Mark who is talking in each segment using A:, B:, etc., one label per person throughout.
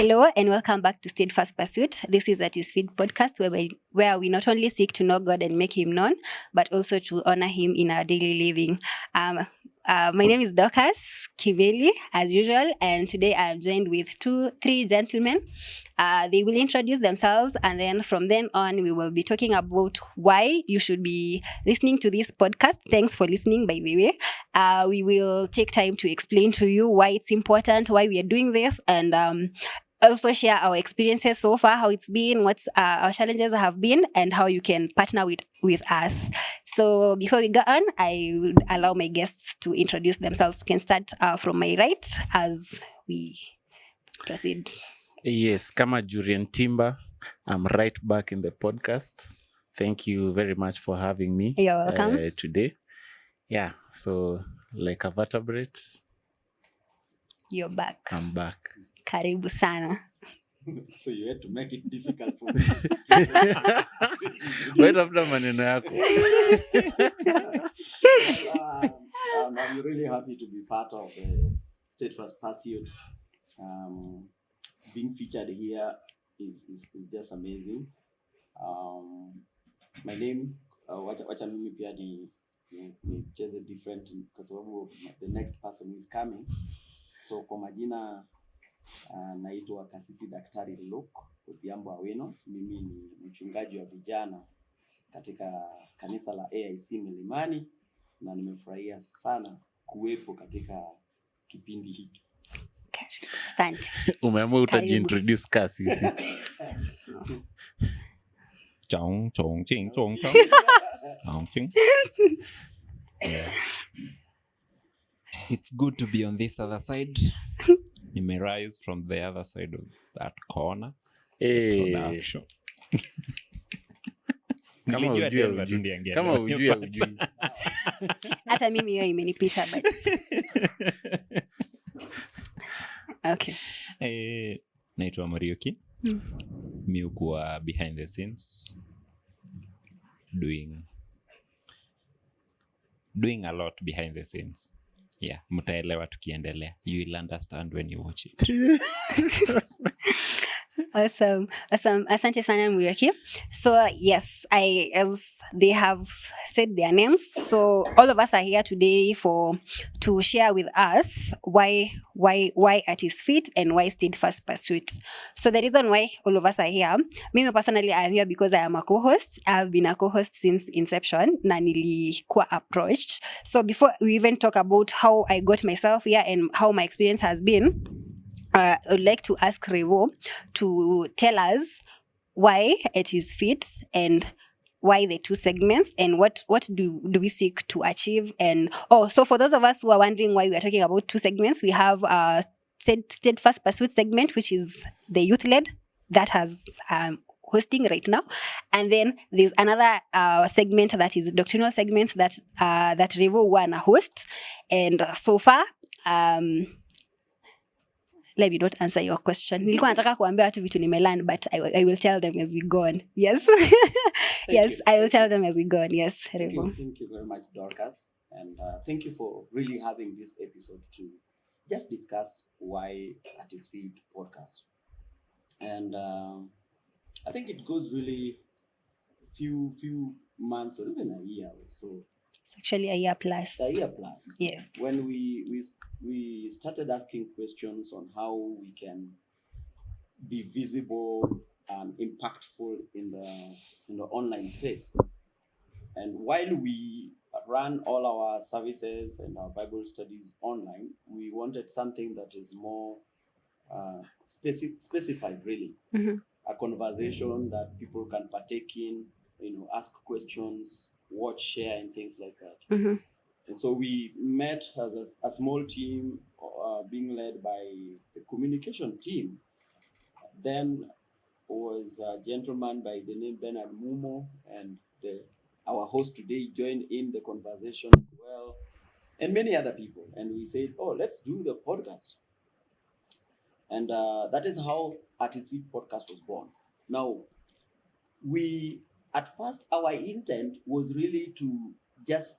A: Hello and welcome back to Steadfast Pursuit. This is At His Feet podcast where we not only seek to know God and make Him known, but also to honor Him in our daily living. My name is Dorcas Kiveli, as usual, and today I am joined with three gentlemen. They will introduce themselves, and then from then on, we will be talking about why you should be listening to this podcast. Thanks for listening, by the way. We will take time to explain to you why it's important, why we are doing this, and also share our experiences so far, how it's been, what our challenges have been, and how you can partner with us. So before we go on, I would allow my guests to introduce themselves. You can start from my right as we proceed.
B: Yes, kama Jurian Timber, I'm right back in the podcast. Thank you very much for having me.
A: You're welcome.
B: Today. Yeah, so like a vertebrate.
A: You're back.
B: I'm back.
A: Karibu sana.
C: So you had to make it difficult for me.
B: Wait after maneno yako.
C: I'm really happy to be part of the Steadfast Pursuit. Being featured here is just amazing. My name, wacha mimi pia ni cheze different kwa sababu the next person who is coming. So kwa majina naitwa Kasisi Daktari Luke Odhiambo Awino. Mimi ni mchungaji wa vijana katika kanisa la aicmilimaniyouth-NRB na nimefurahia sana kuwepo katika kipindi hiki.
A: Asante.
B: Umeamua utajiintroduce Kasisi.
D: Chong chong ching chong chong. Chong. Yeah. It's good to be on this other side. You may rise from the other side of that corner. Production.
B: Kama ujue.
A: Hata mimi hiyo imenipita but. Okay.
D: Naitwa Marioki. Mimi huwa behind the scenes doing a lot behind the scenes. Yeah, mtaelewa tukiendelea. You will understand when you watch it.
A: Awesome. Asante sana Muriaki. So yes, as they have said their names, so all of us are here today to share with us why At His Feet and why Steadfast Pursuit. So the reason why all of us are here, me personally I am here because I am a co-host. I have been a co-host since inception. Na nilikuwa approached. So before we even talk about how I got myself here and how my experience has been, I would like to ask Revo to tell us why At His Feet and why the two segments and what do we seek to achieve. And so for those of us who are wondering why we are talking about two segments, we have a Steadfast Pursuit segment, which is the youth-led that has hosting right now, and then there's another segment that is doctrinal segment that Revo wanna host. And so far let me not answer your question. Nilikuwa nataka kuambia watu vitu nimelearn, but I will tell them as we go on. Yes. Yes, I will tell them as we go on. Yes, Revo.
C: Thank you very much, Dorcas. And thank you for really having this episode to just discuss why At His Feet podcast. And I think it goes really few months or even a year or so.
A: It's actually a year plus.
C: A year plus.
A: Yes.
C: When we started asking questions on how we can be visible and impactful in the online space. And while we run all our services and our Bible studies online, we wanted something that is more specified, really.
A: Mm-hmm.
C: A conversation that people can partake in, ask questions, watch, share, and things like that.
A: Mm-hmm.
C: And so we met as a small team being led by the communication team. Then was a gentleman by the name Bernard Mumo, and our host today joined in the conversation as well, and many other people. And we said, let's do the podcast. And that is how At His Feet podcast was born. Now, at first, our intent was really to just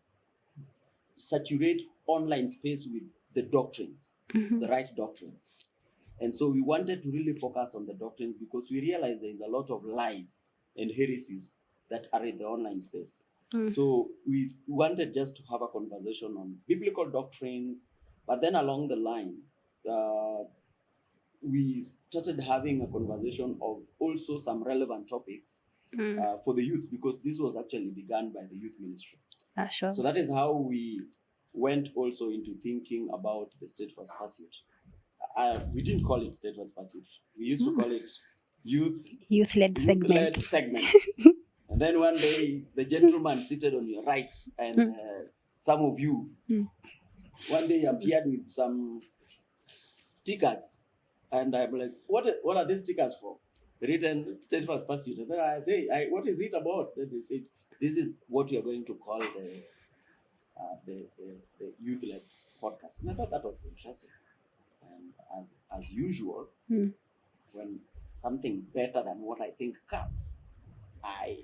C: saturate online space with the doctrines,
A: mm-hmm.
C: the right doctrines. And so we wanted to really focus on the doctrines because we realized there is a lot of lies and heresies that are in the online space. So we wanted just to have a conversation on biblical doctrines, but then along the line, we started having a conversation of also some relevant topics for the youth, because this was actually begun by the youth ministry.
A: Sure.
C: So that is how we went also into thinking about the Steadfast Pursuit. We didn't call it Steadfast Pursuit. We used to call it
A: youth-led segment.
C: And then one day, the gentleman seated on your right, and some of you, one day appeared with some stickers. And I'm like, what are these stickers for? Written Steadfast Pursuit. And then I say, what is it about? Then they said, this is what we are going to call the youth-led podcast. And I thought that was interesting. And as usual, when something better than what I think comes, I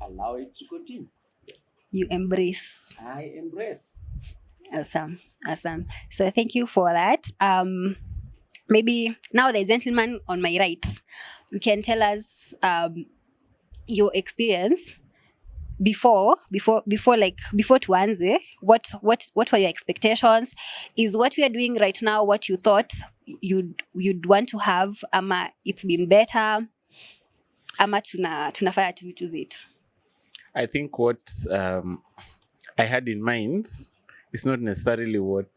C: allow it to continue. Yes.
A: You embrace.
C: I embrace.
A: Awesome. So thank you for that. Maybe now the gentleman on my right, you can tell us your experience before tuanze. What were your expectations? Is what we are doing right now what you thought you'd want to have? Ama it's been better? Ama tunafanya tu vitu zetu?
B: I think what I had in mind is not necessarily what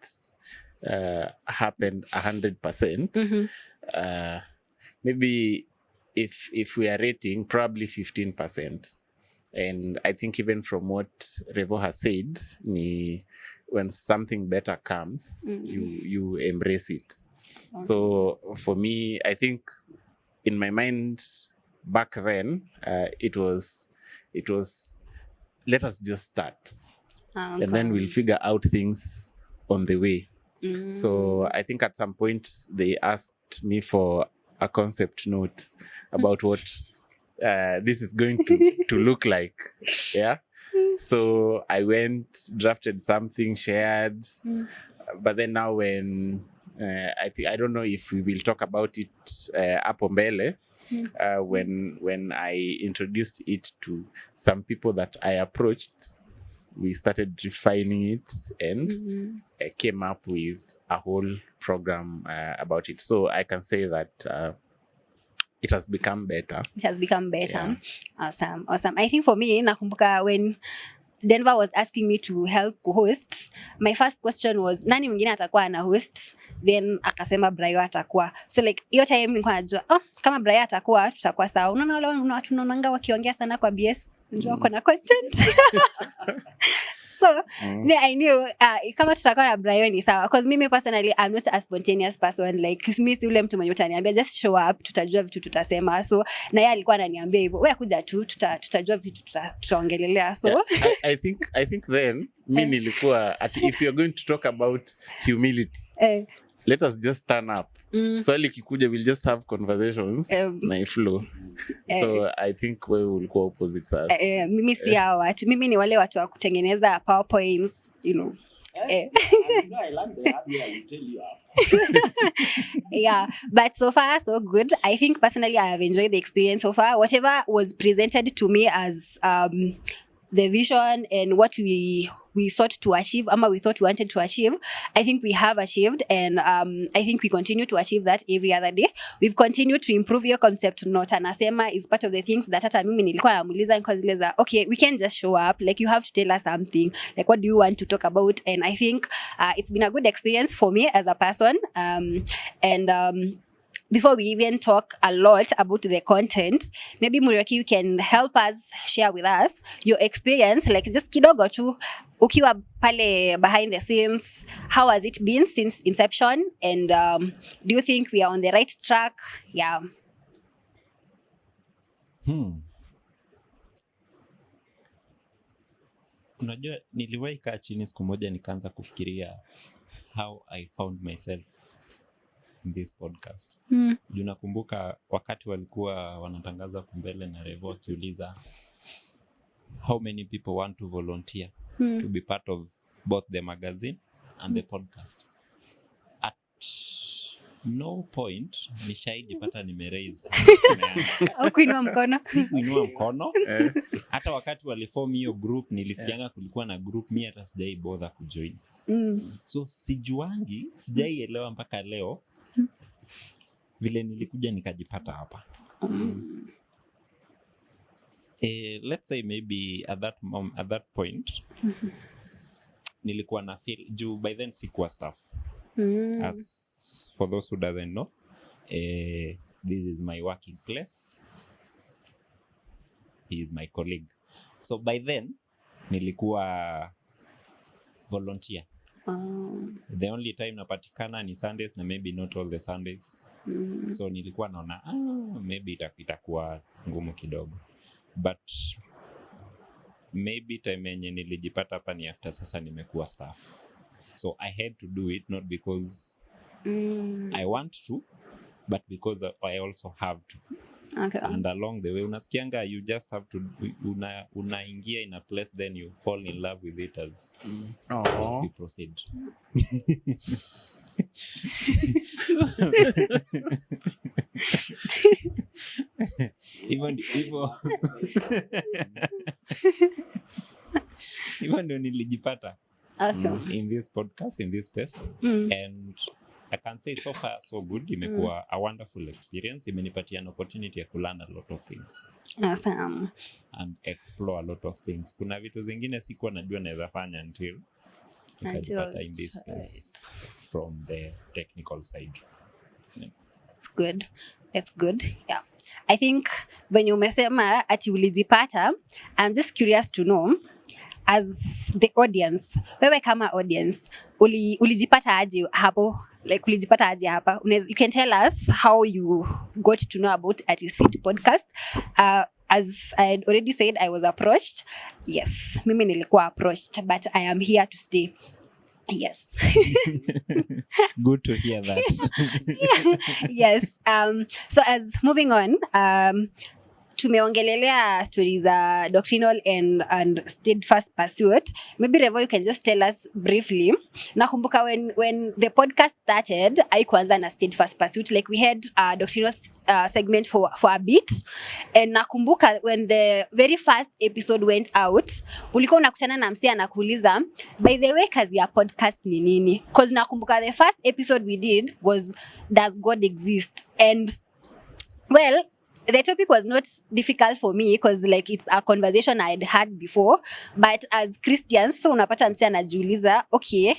B: happened 100%. Maybe if we are rating, probably 15%. And I think even from what Revo has said, when something better comes, you embrace it. Okay. So for me, I think in my mind back then, it was let us just start. Okay. And then we'll figure out things on the way. So I think at some point they asked me for a concept note about what this is going to look like. Yeah. So I went, drafted something, shared. But then now when I don't know if we will talk about it hapo mbele. When I introduced it to some people that I approached, we started refining it and came up with a whole program about it. So I can say that it has become better.
A: It has become better.
B: Yeah.
A: Awesome. I think for me, nakumbuka when Denver was asking me to help co-host, my first question was, nani mwingine atakuwa ana host? Then akasema Brayo atakuwa. So like hiyo time nilikuwa najua, kama Brayo atakuwa tutakuwa sawa. Unaona wale watu unaonanga wakiongea sana kwa BS, unajua kuna content. So I knew kama tutakuwa na Brayo ni sawa, because mimi personally I'm not a spontaneous person. Like mimi si ule mtu mwenye utaniambia just show up, tutajua vitu tutasema. So na yeye alikuwa ananiambia hivyo, wewe kuja tu tutajua vitu tutaongelelea. So
B: yeah, I think then mimi nilikuwa if you're going to talk about humility, let us just turn up. So likikuja we'll just have conversations na flow. So I think wewe ulikuwa opposite side.
A: Mimi si hao watu. Mimi ni wale watu wa kutengeneza PowerPoints, you know.
C: I learned the hard way, I will tell you.
A: Yeah, but so far so good. I think personally I have enjoyed the experience so far. Whatever was presented to me as the vision and what we sought to achieve, we thought we wanted to achieve, I think we have achieved, and I think we continue to achieve that every other day. We've continued to improve your concept note, anasema is part of the things that hata mimi nilikuwa namuuliza nikazieleza, okay, we can just show up, like you have to tell us something, like what do you want to talk about? And I think it's been a good experience for me as a person, before we even talk a lot about the content, maybe Muriaki, you can help us share with us your experience, like just kidogo tu, ukiwa pale behind the scenes, how has it been since inception, and do you think we are on the right track? Yeah.
D: Unajua niliwahi kaa chini siku moja nikaanza kufikiria how I found myself in this podcast. Juu nakumbuka wakati walikuwa wanatangaza kumbele na Revo akiuliza how many people want to volunteer to be part of both the magazine and the podcast. At no point nishaijipata nimeraise
A: au kuinua mkono.
D: kuinua mkono. Hata wakati waliform hiyo group nilisikianga kulikuwa na group, mimi hata sijai bother kujoin. So sijuangi, sijaielewa mpaka leo vile nilikuja nikajipata hapa. Let's say maybe at that point nilikuwa na feel juu by then sikuwa staff. As for those who doesn't know, this is my working place, he is my colleague. So by then nilikuwa volunteer. The only time napatikana ni Sundays na maybe not all the Sundays. So nilikuwa naona maybe itakuwa ngumu kidogo, but maybe time yenye nilijipata hapa ni after sasa nimekuwa staff. So I had to do it, not because I want to, but because I also have to.
A: Okay.
D: And along the way unasikianga you just have to unaingia in a place, then you fall in love with it as we proceed. Even ndio nilijipata in this podcast, in this space. And I can say so far so good. Imekuwa a wonderful experience. Imenipatia an opportunity ya learn a lot of things.
A: Awesome.
D: And explore a lot of things. Kuna vitu zingine sikuwa najua naweza fanya until nikajipata in this space from the technical side. Yeah. It's good. Yeah.
A: I think when you umesema ati ulijipata, I'm just curious to know, as the audience, wewe kama audience, ulijipata aje hapo? Like ulijipata aje hapa? You can tell us how you got to know about Artist Fit podcast. As I had already said, I was approached. Yes, mimi nilikuwa approached, but I am here to stay. Yes.
D: Good to hear that.
A: Yes. So as moving on, tumeongelelea stories doctrinal and steadfast pursuit. Maybe Revo, you can just tell us briefly. Nakumbuka when the podcast started, haikuanza na steadfast pursuit. Like we had a doctrinal segment for a bit. And nakumbuka when the very first episode went out, ulikuwa unakutana na msee anakuuliza, by the way, kazi ya podcast ni nini? Because nakumbuka the first episode we did was, does God exist? And well, the topic was not difficult for me because like it's a conversation I'd had before, but as Christians, so unapata msee anajiuliza, okay,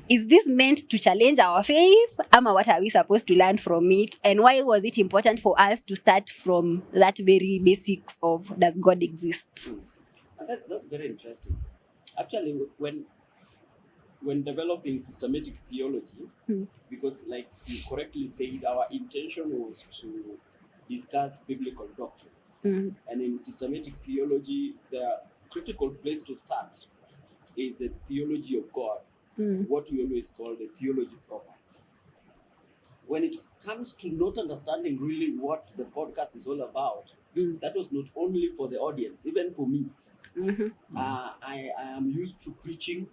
A: is this meant to challenge our faith? Ama what are we supposed to learn from it? And why was it important for us to start from that very basics of, does God exist?
C: That's very interesting. Actually, when developing systematic theology, because like you correctly said, our intention was to discuss biblical doctrine. And in systematic theology, the critical place to start is the theology of God, what we always call the theology proper. When it comes to not understanding really what the podcast is all about, that was not only for the audience, even for me. I am used to preaching,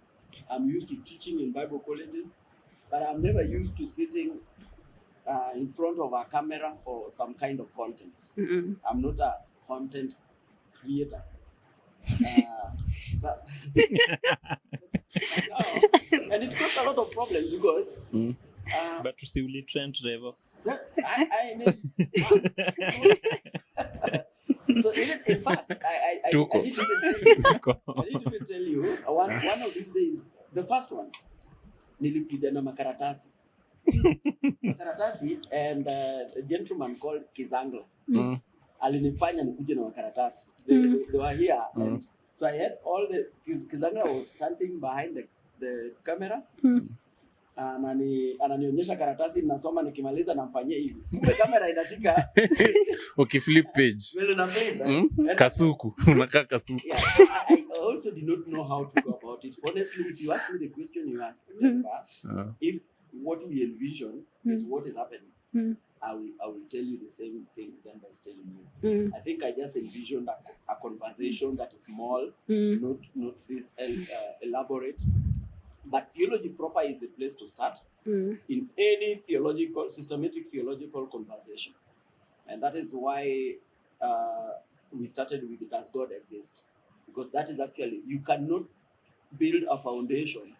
C: I'm used to teaching in Bible colleges, but I'm never used to sitting in front of a camera for some kind of content. I'm not a content creator. But and it caused a lot of problems because
D: but usiuli trend Revo.
C: I mean, so even, in fact, I need to tell you one of these days, the first one, nilikuja na makaratasi, and a gentleman called Kizangla alinifanya nikuje na makaratasi. They were here, and so I had all the Kizangla was standing behind the camera. Ananionyesha karatasi, nasoma, nikimaliza namfanyia hivi. Kumbe kamera inashika.
B: Flip page.
C: Well, na flip.
B: Kasuku. Unakaa kasuku.
C: Yeah, so I also did not know how to go about it. Honestly, if you ask me the question you asked, if what we envision is what is happening, I will tell you the same thing then by telling you. I think I just envisioned a conversation that is small, not this elaborate. But theology proper is the place to start in any systematic theological conversation. And that is why we started with Does God Exist? Because that is actually, you cannot build a foundation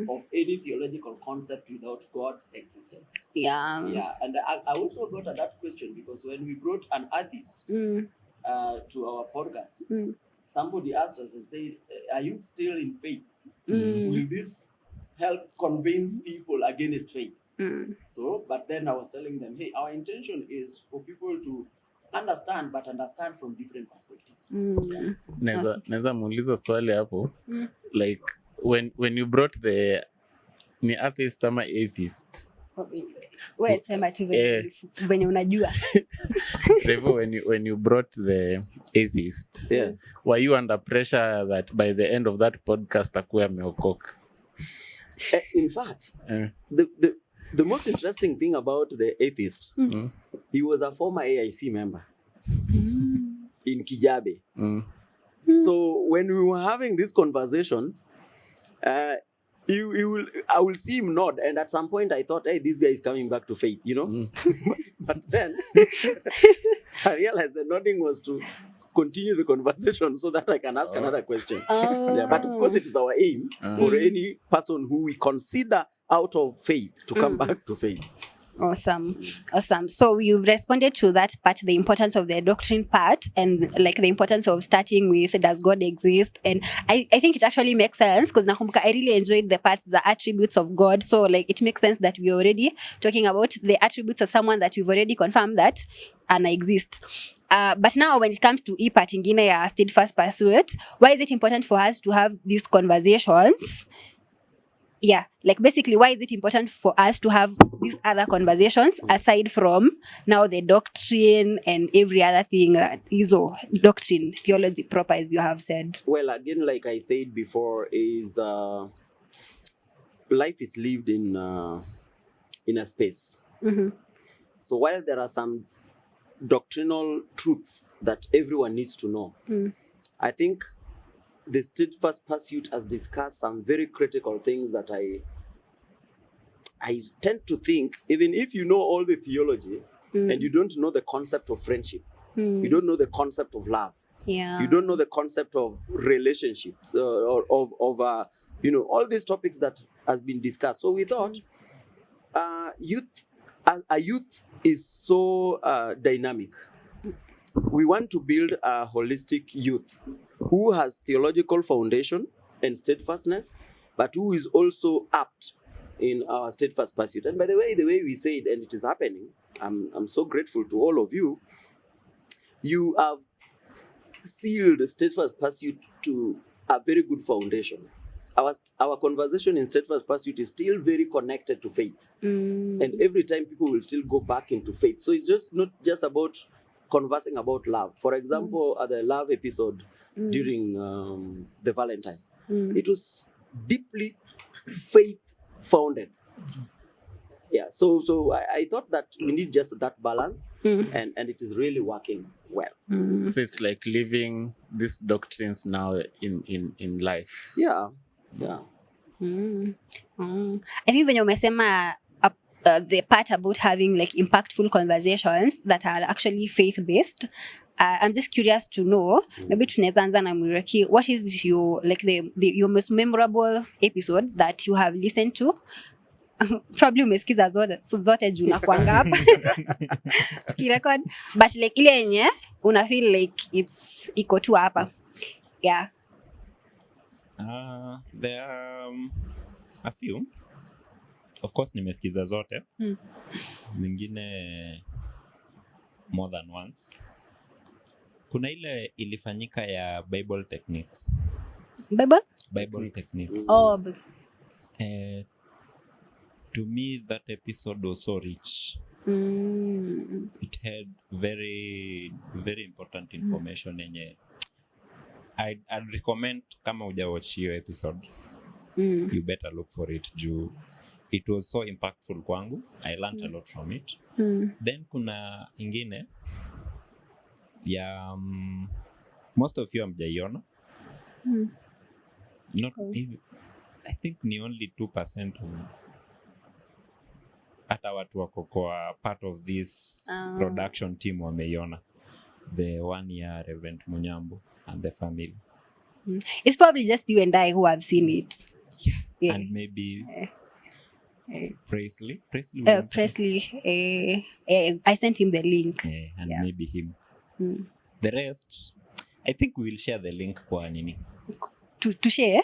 C: of any theological concept without God's existence.
A: Yeah.
C: Yeah, and I also got at that question because when we brought an atheist to our podcast, somebody asked us and said, are you still in faith? Will this help convince people against faith? So, but then I was telling them, hey, our intention is for people to understand, but understand from different perspectives.
B: Naweza muuliza swali hapo. Like when you brought the ni atheist ama atheist?
A: Wewe sema tu venye unajua.
B: Revo, when you brought the atheist,
C: yes,
B: were you under pressure that by the end of that podcast akuwe ameokoka?
C: In fact, the most interesting thing about the atheist, he was a former AIC member in Kijabe. So when we were having these conversations, I will see him nod, and at some point I thought, hey, this guy is coming back to faith, you know. But then I realized the nodding was to continue the conversation so that I can ask another question. Yeah, but of course it is our aim for any person who we consider out of faith to come back to faith.
A: Awesome. So you've responded to that part, the importance of the doctrine part, and like the importance of starting with does God exist? And I think it actually makes sense because nakumbuka I really enjoyed the parts, the attributes of God. So like it makes sense that we're already talking about the attributes of someone that we've already confirmed that exist. But now when it comes to part ingine ya steadfast pursuit, why is it important for us to have these conversations? Yeah, like basically, why is it important for us to have these other conversations aside from now the doctrine and every other thing, doctrine, theology proper, as you have said?
C: Well, again, like I said before, is life is lived in a space. So while there are some doctrinal truths that everyone needs to know, I think the Steadfast Pursuit has discussed some very critical things that I tend to think, even if you know all the theology and you don't know the concept of friendship, you don't know the concept of love, you don't know the concept of relationships, or of all these topics that has been discussed. So we thought youth is so dynamic. We want to build a holistic youth who has theological foundation and steadfastness, but who is also apt in our steadfast pursuit. And by the way we say it, and it is happening, I'm so grateful to all of you. You have sealed the steadfast pursuit to a very good foundation. Our conversation in steadfast pursuit is still very connected to faith. And every time people will still go back into faith. So it's just not just about conversing about love. For example, at the love episode during the Valentine, it was deeply faith founded. Yeah, so I thought that we need just that balance, and it is really working well.
B: So it's like living these doctrines now in life.
C: Yeah.
A: I think when you umesema the part about having like impactful conversations that are actually faith-based, I'm just curious to know, maybe tunaweza anza na Mwireki, what is your like your most memorable episode that you have listened to? Probably umesikiza zote juu na kuanga hapa tukirecord, but like ile yenye una feel like it's iko tu hapa. Yeah.
D: There are a few. Of course nimesikiza zote. Zingine more than once. Kuna ile ilifanyika ya Bible techniques. Bible techniques.
A: Oh.
D: To me that episode was so rich. It had very very important information yenye I'd recommend kama hujawatch hiyo episode. You better look for it. It was so impactful kwangu. I learned a lot from it. Then kuna ingine ya most of you hamjaiona. Not I think ni only 2% of hata watu wako kwa part of this production team wameiona. The 1 year Reverend Munyambo and the family.
A: It's probably just you and I who have seen it. Yeah.
D: And maybe Presley.
A: Presley, I sent him the link.
D: And maybe him. The rest, I think we will share the link kwa nini.
A: To share?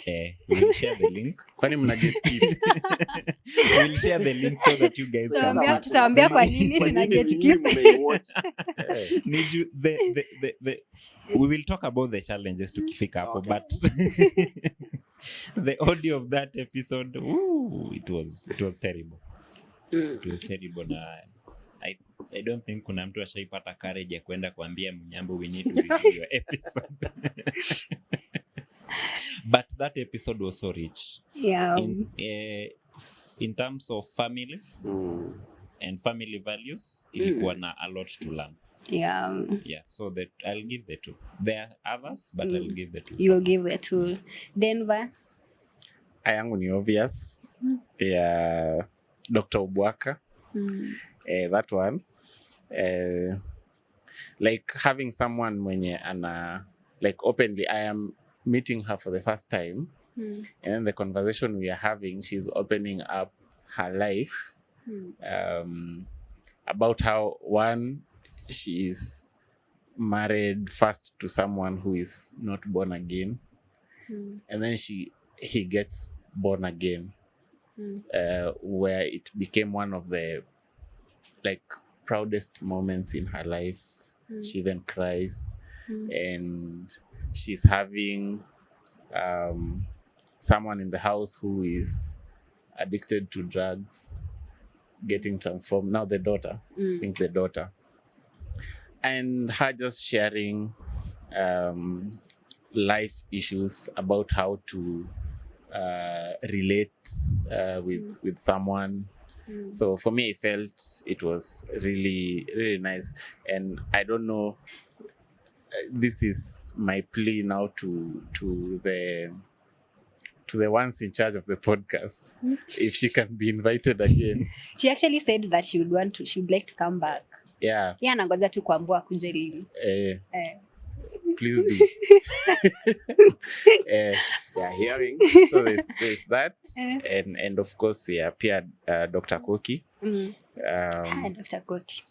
D: We will share the link.
B: Kwani mna get keep?
D: We will share the link so that you guys can see.
A: Tutaambia kwa nini tuna get keep.
D: We will talk about the challenges to kifika hapo, but the audio of that episode, it was terrible. It was terrible. I don't think kuna mtu ashaipata courage ya kwenda kuambia Munyambo we need to review your episode. But that episode was so rich.
A: Yeah.
D: In terms of family and family values, ilikuwa na a lot to learn.
A: Yeah.
D: So that I'll give the 2. There are others, but I'll give the 2.
A: You'll give the 2. Denver?
B: Ayangu ni obvious. Yeah, Dr. Obwaka. That one. Like having someone mwenye ana, like openly, I am meeting her for the first time, and then the conversation we are having, she's opening up her life about how, one, she is married first to someone who is not born again, and then he gets born again, where it became one of the like proudest moments in her life. She even cries, and she's having someone in the house who is addicted to drugs getting transformed. Now the daughter, I think the daughter, and her just sharing life issues about how to relate with someone. So for me, I felt it was really, really nice. And I don't know, this is my plea now to the ones in charge of the podcast, if she can be invited again.
A: She actually said that she'd like to come back.
B: Yeah.
A: Yeah, nangoja tu kuambua kuje lini.
B: Please do. Hearing. So there's that, and of course, Pia Dr. Koki.
A: Dr. Koki.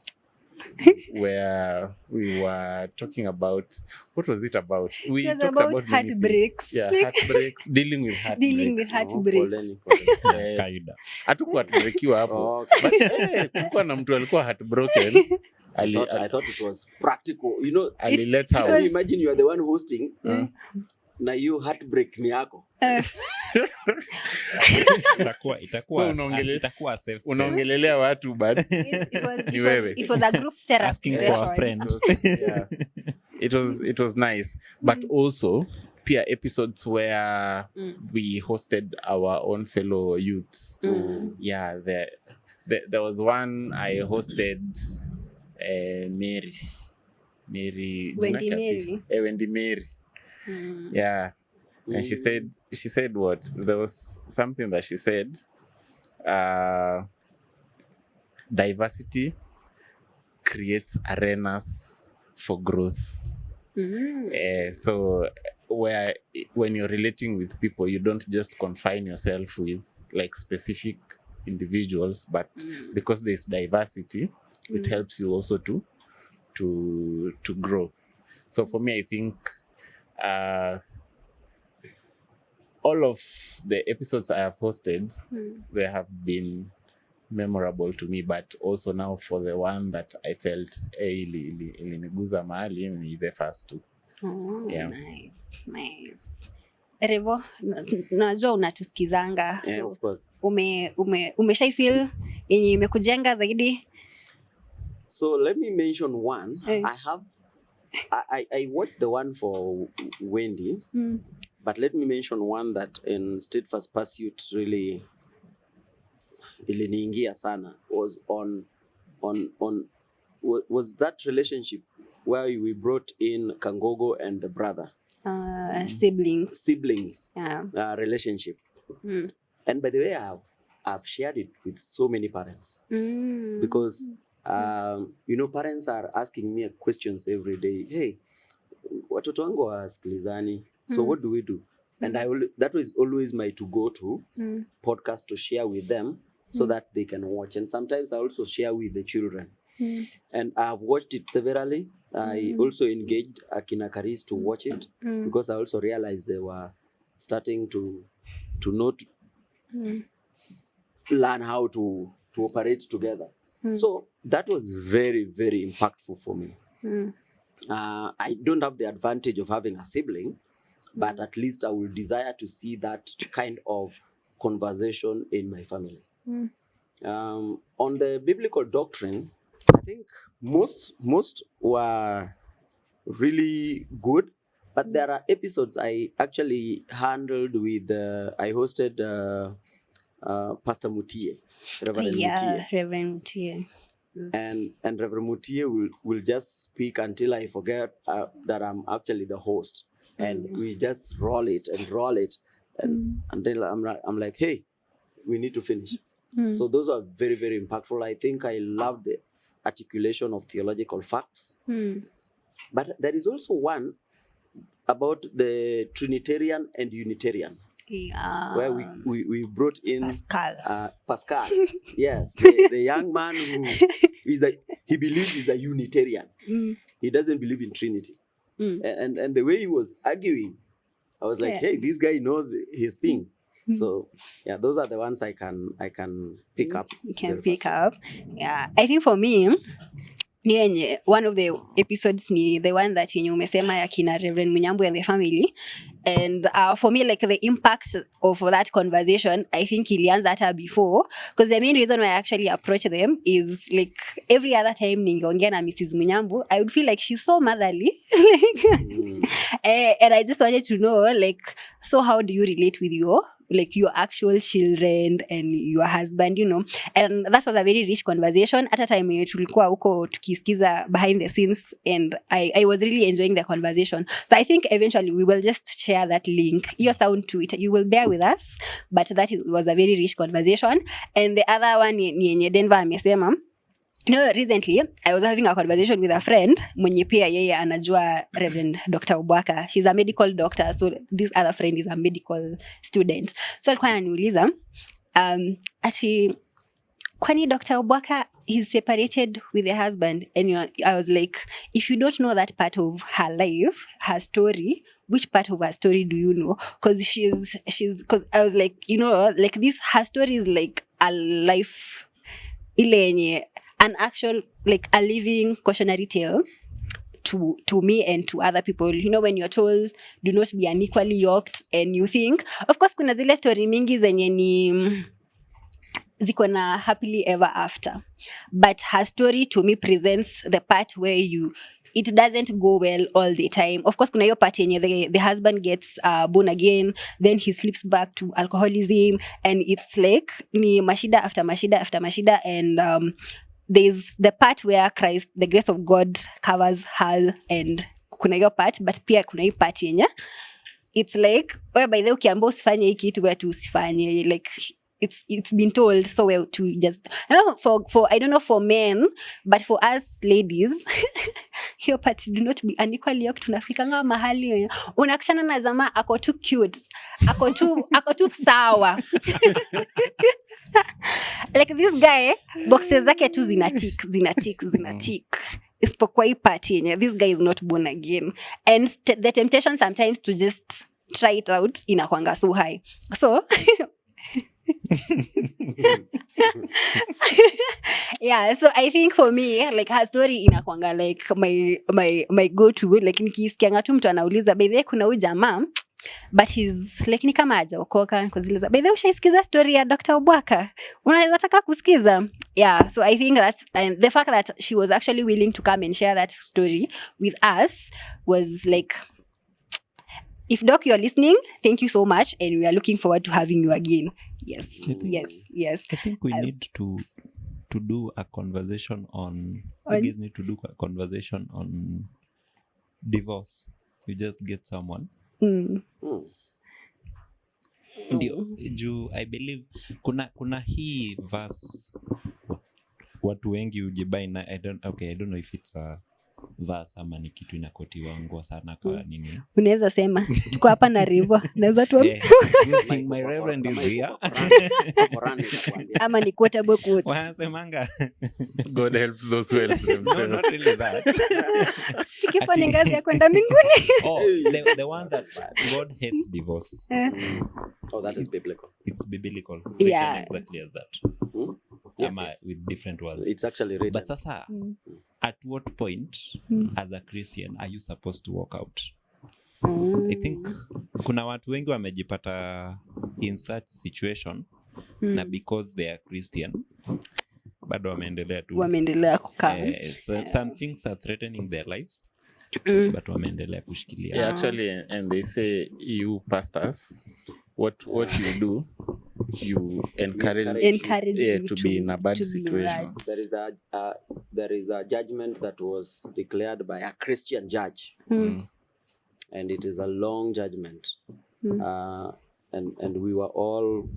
B: Where we were talking about, what was it about?
A: It was about heartbreaks.
B: Yeah, heartbreaks. Dealing with heartbreaks.
A: Dealing with heartbreaks.
B: Hatukuwa heartbreakiwa hapo. But kulikuwa na mtu alikuwa heartbroken.
C: I thought it was practical. You know, imagine you are the one hosting. Na you heartbreak ni yako.
D: Itakuwa safe.
B: Unaongelelea watu but
A: it was a group therapy
D: asking for a friend.
B: It was nice, but also peer episodes where we hosted our own fellow youths. Yeah, there was one I hosted, Wendy Mary. Yeah. And she said what? There was something that she said. Diversity creates arenas for growth. So when you're relating with people, you don't just confine yourself with like specific individuals, but because there's diversity, it helps you also to grow. So for me, I think all of the episodes I have hosted, they have been memorable to me, but also now for the one that I felt iliniguza mahali ni the first two. Yeah.
A: Nice. Revo, najua unatusikizanga.
C: Yeah, of course.
A: Umeshai feel yenye imekujenga zaidi?
C: So let me mention one. I watched the one for Wendy, but let me mention one that in Steadfast Pursuit really iliniingia sana was was that relationship where we brought in Kangogo and the brother.
A: Siblings.
C: Yeah. Relationship. And by the way, I've shared it with so many parents because parents are asking me questions every day. Hey, watoto wangu wasikilizani, so what do we do? And that was always my to-go-to podcast to share with them so that they can watch. And sometimes I also share with the children. And I've watched it severally. I also engaged Akina Karis to watch it because I also realized they were starting to not learn how to operate together. So that was very, very impactful for me. I don't have the advantage of having a sibling, but at least I will desire to see that kind of conversation in my family. On the biblical doctrine, I think most were really good, but there are episodes I actually handled with, I hosted Pastor Mutie, Reverend Mutie.
A: Reverend Mutie. Yes.
C: And Reverend Mutie will just speak until I forget that I'm actually the host. And we just roll it and until I'm like, hey, we need to finish. So those are very, very impactful. I think I love the articulation of theological facts. But there is also one about the Trinitarian and Unitarian. Where we brought in Pascal. Yes, the young man who he believes he's a Unitarian. He doesn't believe in Trinity. And the way he was arguing, I was like, hey, this guy knows his thing. So yeah, those are the ones I can pick up.
A: You can pick up. Yeah, I think for me, one of the episodes ni the one that umesema ya kina Reverend Munyambu and the family. And for me, like the impact of that conversation, I think ilianza hata before, because the main reason why I actually approach them is like every other time ningeongea na Mrs. Munyambu, I would feel like she's so motherly. And I just wanted to know, like, so how do you relate with your actual children and your husband, and that was a very rich conversation. At a time tulikuwa huko tukisikiza behind the scenes, and I was really enjoying the conversation. So I think eventually we will just share that link, your sound to it, you will bear with us, but that was a very rich conversation. And the other one ni yenye Denver amesema. Recently, I was having a conversation with a friend mwenye pia yeye anajua Reverend Dr. Obwaka. She's a medical doctor, so this other friend is a medical student. So alikuwa ananiuliza, ati kwani Dr. Obwaka is separated with her husband? And I was like, if you don't know that part of her life, her story, which part of her story do you know? Because because I was like, like this, her story is like a life, an actual, like a living cautionary tale to me and to other people. When you're told, do not be unequally yoked, and you think, of course, kuna zile story mingi zenye ni ziko na happily ever after. But her story to me presents the part where it doesn't go well all the time. Of course, kuna hiyo part yenye the husband gets born again, then he slips back to alcoholism, and it's like ni mashida after mashida after mashida, and there's the part where Christ, the grace of God, covers her, and kuna hiyo part, but pia kuna hiyo part yenye it's like, by the ukiamba usifanye hii kitu where tu usifanye, like it's been told so well to just, I don't know for men, but for us ladies hiyo part, do not be unequally yoked. Tunafikanga mahali unakutana na zama ako too cute, ako too sawa like this guy boxes zake tu zinatik isipokuwa hii part yenye this guy is not born again, and the temptation sometimes to just try it out inakwanga so high. So yeah, so I think for me, like her story inakwanga like my go-to, like nikisikianga tu mtu anauliza by the way kuna huyu jamaa but he's like ni kama hajaokoka, kuziliza by the way ushaisikiza story ya Dr. Obwaka, unaweza taka kusikiza. Yeah, so I think that, and the fact that she was actually willing to come and share that story with us was like, if Doc, you're listening, thank you so much, and we are looking forward to having you again. Yes.
D: I think we need to do a conversation on we need to do a conversation on divorce. You just get someone. Ndio, juu I believe kuna hii verse watu wengi ujibai na I don't know if it's a verse ama ni kitu inakotiwa nguo sana kwa nini.
A: Unaweza sema tuko hapa na Rivo, naweza tu
D: my reverend is here.
A: Ama ni quotable quotes.
D: Wanasemanga
B: God helps those who help themselves.
D: no, not really that.
A: Tikifo ni ngazi ya kwenda mbinguni.
D: The one that God hates divorce.
C: That is biblical.
D: It's biblical.
A: Yeah.
D: Written exactly as that.
C: Yes,
D: With different words.
C: it's actually written.
D: But sasa, at what point as a Christian are you supposed to walk out? I think kuna watu wengi wamejipata in such situation na because they are Christian bado wameendelea
A: kukaa.
D: Some things are threatening their lives. But wameendelea kushikilia.
B: Yeah, actually, and they say you pastors, what you do, you encourage to be in a bad situation.
A: Right.
C: There is a judgment that was declared by a Christian judge, and it is a long judgment, and we were all,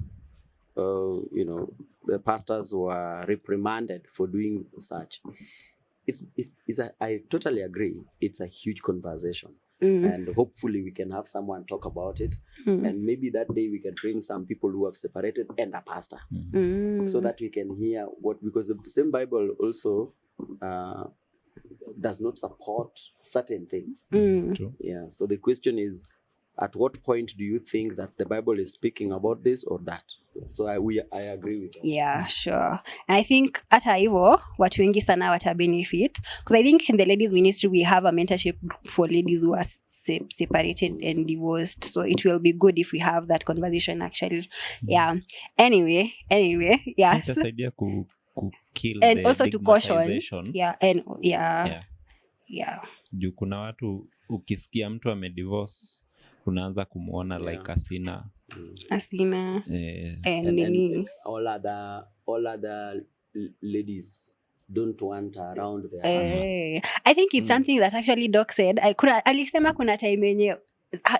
C: the pastors were reprimanded for doing such. I totally agree. It's a huge conversation. And hopefully we can have someone talk about it. And maybe that day we can bring some people who have separated and a pastor so that we can hear because the same Bible also does not support certain things.
D: True.
C: Yeah. So the question is, at what point do you think that the Bible is speaking about this or that? So I agree with that.
A: Yeah, sure. And I think hata hivyo watu wengi sana wata benefit because I think in the ladies ministry we have a mentorship group for ladies who are separated and divorced, so it will be good if we have that conversation actually. Yeah. Anyway, yeah.
D: Itasaidia ku kill
A: and
D: the
A: also to caution.
D: Yeah.
A: Yeah.
D: Juu kuna watu ukisikia mtu amedivorce unaanza kumuona like asina
A: and
C: all other ladies don't want around their husbands.
A: I think it's something that actually Doc said. Alisema kuna time yenye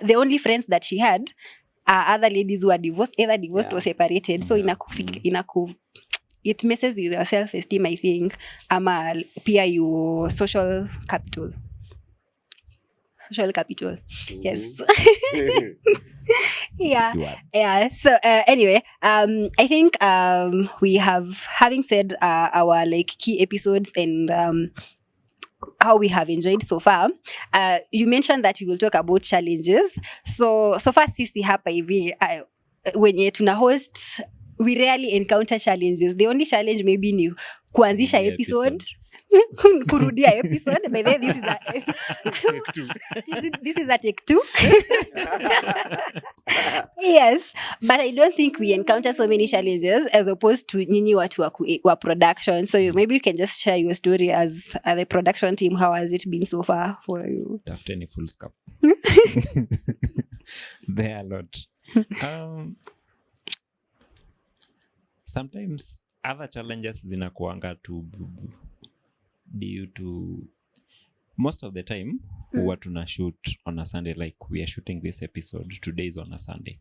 A: the only friends that she had are other ladies who are either divorced or separated. So it messes with your self-esteem, I think. Ama pia your social capital. Yes. Yeah. So anyway, I think having said our key episodes and how we have enjoyed so far, you mentioned that we will talk about challenges. So far sisi hapa hivi when tuna host, we rarely encounter challenges. The only challenge maybe ni kuanzisha episode. Kurudia episode. By the way, this is a take two. Yes, but I don't think we encounter so many challenges as opposed to nyinyi watu wa production. So maybe you can just share your story as the production team. How has it been so far for you?
D: Tafuteni full scope. There are a lot. Sometimes other challenges zinakuanga due to most of the time huwa tuna shoot on a Sunday, like we are shooting this episode today is on a Sunday.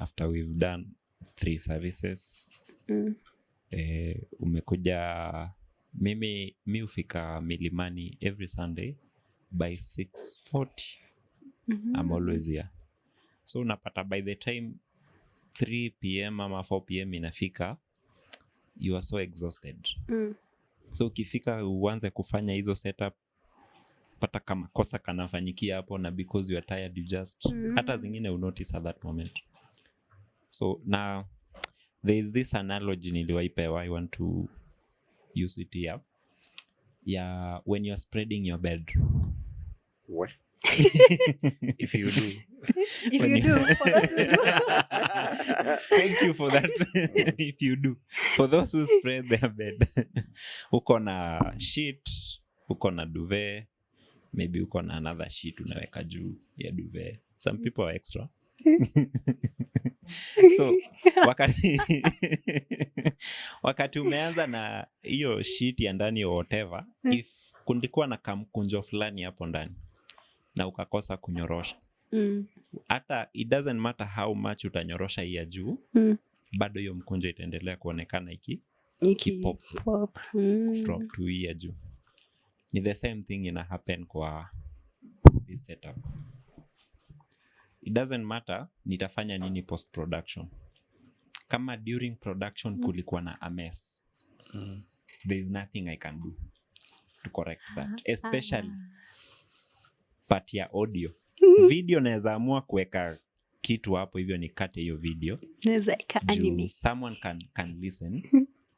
D: After we've done 3 services, umekuja mimi ufika Milimani every Sunday by 6:40. I'm always here. So unapata by the time 3 p.m. ama 4 p.m. inafika, you are so exhausted. So ukifika uanze kufanya hizo setup, pata kama kosa kanafanyikia hapo, na because you are tired you just hata zingine you notice at that moment. So now there is this analogy niliwaipewa, I want to use it here. Yeah, when you're spreading your bed.
C: What?
B: If you do.
A: For those who do.
D: Thank you for that. If you do. For those who spread their bed. Uko na sheet, uko na duvet, maybe uko na another sheet unaweka juu ya duvet. Some people are extra. So wakati umeanza na hiyo sheet ya ndani or whatever, if kundikuwa na kamkunjo fulani hapo ndani na ukakosa kunyorosha, Hata it doesn't matter how much utanyorosha hii ya juu, bado hiyo mkunjo itaendelea kuonekana pop from to hii ya juu. Ni the same thing ina happen kwa this setup. It doesn't matter nitafanya nini post production. Kama during production kulikuwa na a mess, there is nothing I can do to correct that, especially part ya audio. Video naweza amua kuweka kitu hapo hivyo nikate hiyo video.
A: Naweza anime.
D: Someone can listen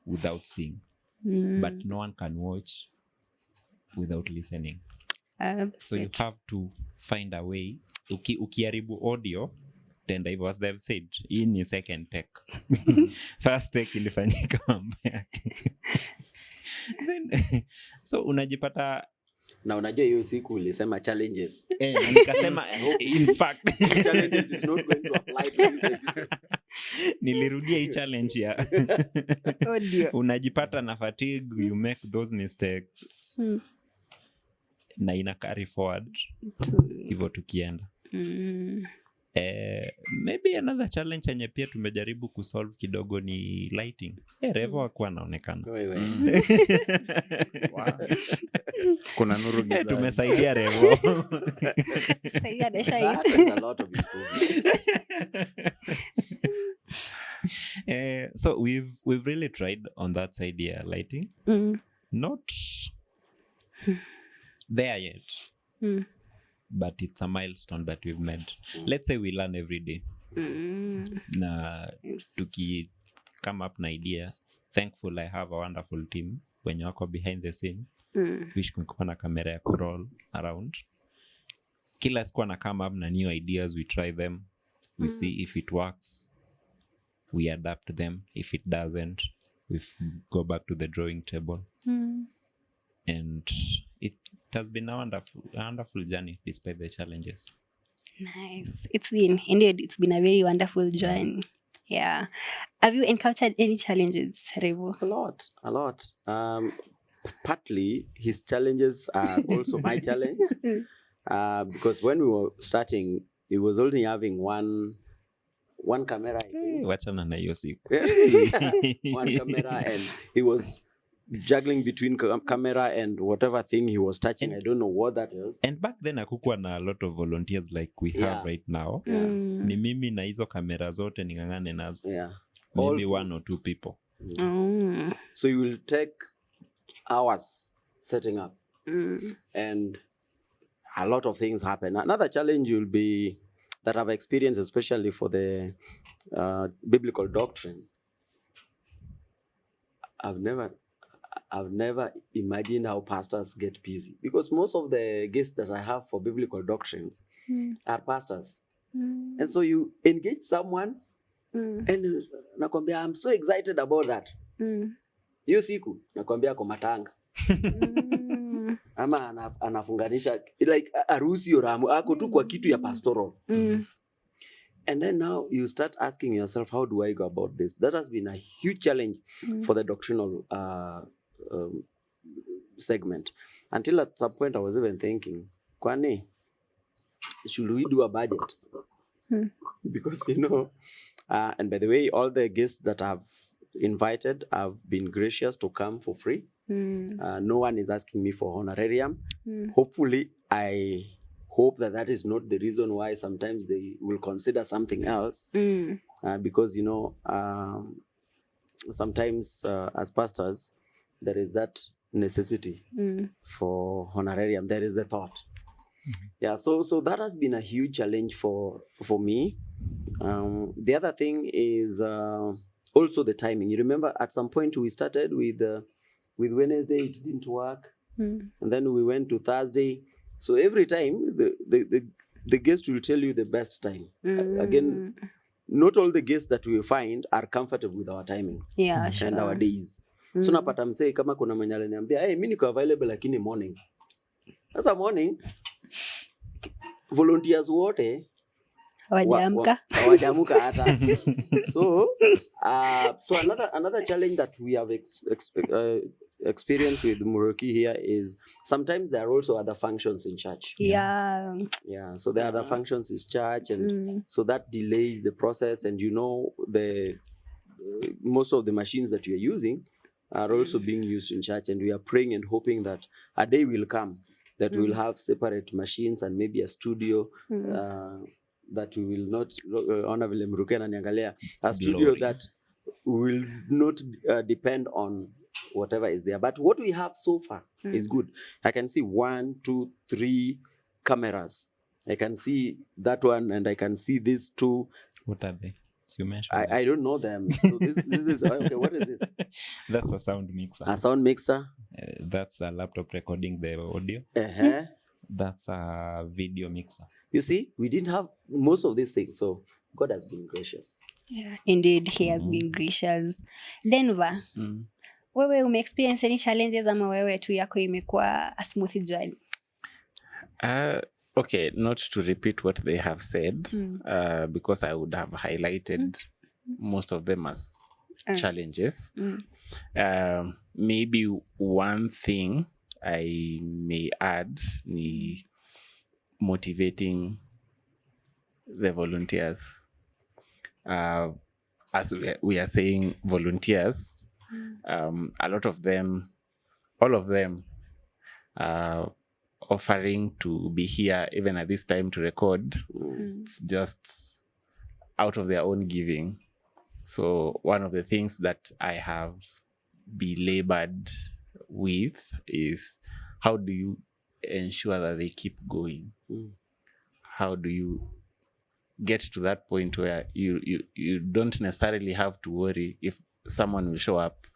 D: without seeing, but no one can watch without listening. So you have to find a way. Ukiharibu audio tenda hivyo, as they've said, hii ni second take. First take ilifanyika mambo yake. So unajipata,
C: na unajua hiyo siku ulisema challenges.
D: Na nikasema in fact
C: challenges is not going to apply to this episode.
D: Nilirudia hii challenge ya audio. Unajipata na fatigue, you make those mistakes. Na ina carry forward hivyo tukienda. Maybe another challenge yenye pia tumejaribu kusolve kidogo ni lighting. Revo hakuwa anaonekana.
B: Wow. Kuna nuru gizani.
D: Tumesaidia Revo.
A: Saidia desha
C: That is a lot of improvement.
D: So we've really tried on that side here, lighting. Not there yet. But it's a milestone that we've made. Let's say we learn every day. Na tuki come up na idea. Thankful I have a wonderful team wenye wako behind the scene. Wish kungekuwa na kamera ya kuroll around. Kila siku na come up na new ideas, we try them. We see if it works. We adapt them. If it doesn't, we go back to the drawing table. And it has been a wonderful journey despite the challenges.
A: Nice. It's been a very wonderful journey. Yeah. Have you encountered any challenges, Revo?
C: A lot. Partly his challenges are also my challenge. Because when we were starting, he was only having one camera.
D: Wachana na hiyo siku.
C: One camera, and he was juggling between camera and whatever thing he was touching. I don't know what that is.
D: And back then hakukuwa na a lot of volunteers like we have right now. Ni mimi na hizo kamera zote ningangane nazo. Maybe one or two people.
C: So you will take hours setting up. And a lot of things happen. Another challenge will be that I've experienced, especially for the biblical doctrine. I've never imagined how pastors get busy, because most of the guests that I have for biblical doctrine are pastors. And so you engage someone and nakwambia, I'm so excited about that. Hiyo siku nakwambia kwa matanga. Ama anafunganisha like harusi oramu ako tu kwa kitu ya pastoral. And then now you start asking yourself, how do I go about this? That has been a huge challenge for the doctrinal segment. Until at some point I was even thinking, kwani, should we do a budget? Because, and by the way, all the guests that I've invited have been gracious to come for free. No one is asking me for honorarium. Hopefully, I hope that is not the reason why sometimes they will consider something else. Because, sometimes as pastors, there is that necessity for honorarium. There is the thought. Yeah, so that has been a huge challenge for me. The other thing is also the timing. You remember at some point we started with Wednesday, it didn't work. And then we went to Thursday. So every time the guest will tell you the best time. Again, not all the guests that we find are comfortable with our timing and our days. So napata msee kama kuna mwenye aliniambia, hey, mimi niko available lakini morning. Sasa morning volunteers wote hawajaamka hata. So another challenge that we have experience with Muroki here is sometimes there are also other functions in church.
A: Yeah.
C: So there are other functions in church, and so that delays the process. And the most of the machines that we are using are also being used in church, and we are praying and hoping that a day will come that we will have separate machines and maybe a studio that we will not honorable Mrukena Nyangalea, a studio that will not depend on whatever is there. But what we have so far is good. I can see 1, 2, 3 cameras. I can see that one, and I can see these 2.
D: What are they? So you mentioned
C: I don't know them. So this is okay. What is this?
D: That's a sound mixer.
C: A sound mixer.
D: That's a laptop recording the audio. That's a video mixer.
C: You see, we didn't have most of these things, so God has been gracious.
A: Yeah, indeed, He has been gracious. Denver, wewe ume-experience any challenges ama wewe tu yako imekuwa a smooth journey?
B: Okay, not to repeat what they have said, because I would have highlighted most of them as challenges. Maybe one thing I may add is motivating the volunteers. As we are saying, volunteers, a lot of them, all of them, offering to be here even at this time to record. It's just out of their own giving. So one of the things that I have belabored with is, how do you ensure that they keep going? How do you get to that point where you don't necessarily have to worry if someone will show up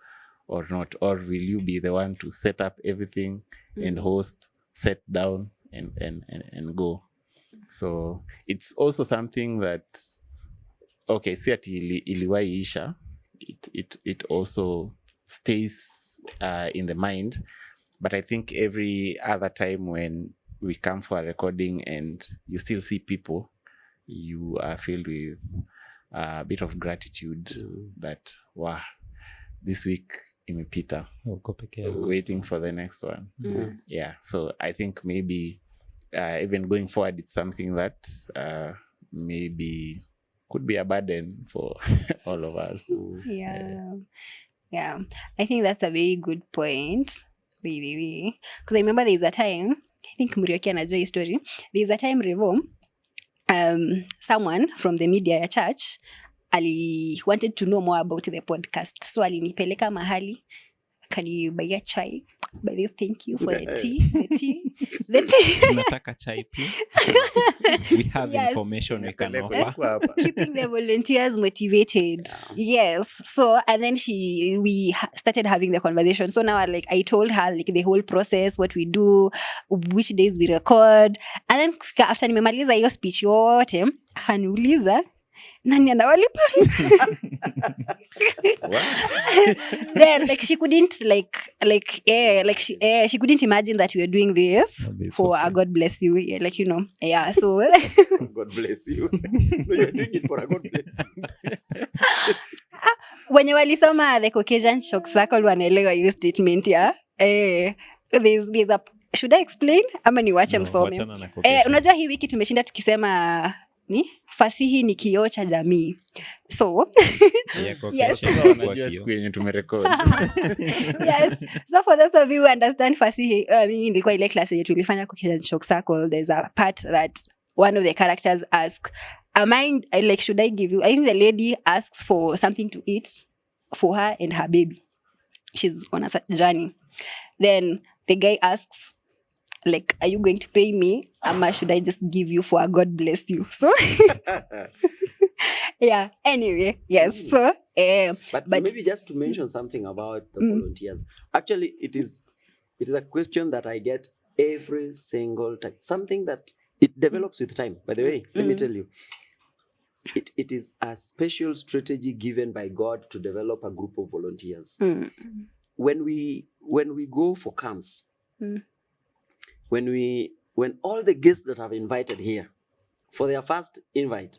B: or not, or will you be the one to set up everything and host, set down and go? So it's also something that, okay, si ati iliwahi isha, it also stays in the mind. But I think every other time when we come for a recording and you still see people, you are filled with a bit of gratitude that, wow, this week imepita, waiting for the next one. Yeah, so I think maybe even going forward, it's something that maybe could be a burden for all of us.
A: Yeah, I think that's a very good point, by the way, because I remember there's a time, I think Murioki anajua hii story, there's a time Revo, someone from the media ya church wanted to know more about the podcast, so alinipeleka mahali, can you buy a chai? By the way, thank you for the tea.
D: Tunataka chai please. We have information we can offer.
A: Keeping the volunteers motivated. Yes. So, and then we started having the conversation. So now I told her the whole process, what we do, which days we record. And then after nimemaliza hiyo speech yote, akaniuliza, nani anawalipa? Then she couldn't she couldn't imagine that we were doing this for a God bless you, so
C: God bless you. No, you're doing it for a God bless you.
A: Wenye walisoma the Caucasian shock circle wanaelewa hiyo statement ya there's a, should I explain ama niwache msome? Unajua hii wiki tumeshinda tukisema fasihi ni kioo cha jamii. So yes. Yes. So for those of you who understand fasihi, nilikuwa ile class yetu tulifanya Caucasian shock circle, there's a part that one of the characters asks, should I give you, I think the lady asks for something to eat for her and her baby. She's on a journey. Then the guy asks, are you going to pay me? Or should I just give you for a God bless you? So, yeah, anyway, yes. So,
C: but maybe just to mention something about the volunteers. Actually, it is a question that I get every single time. Something that it develops with time. By the way, let me tell you, it is a special strategy given by God to develop a group of volunteers. When we go for camps, when all the guests that have invited here for their first invite,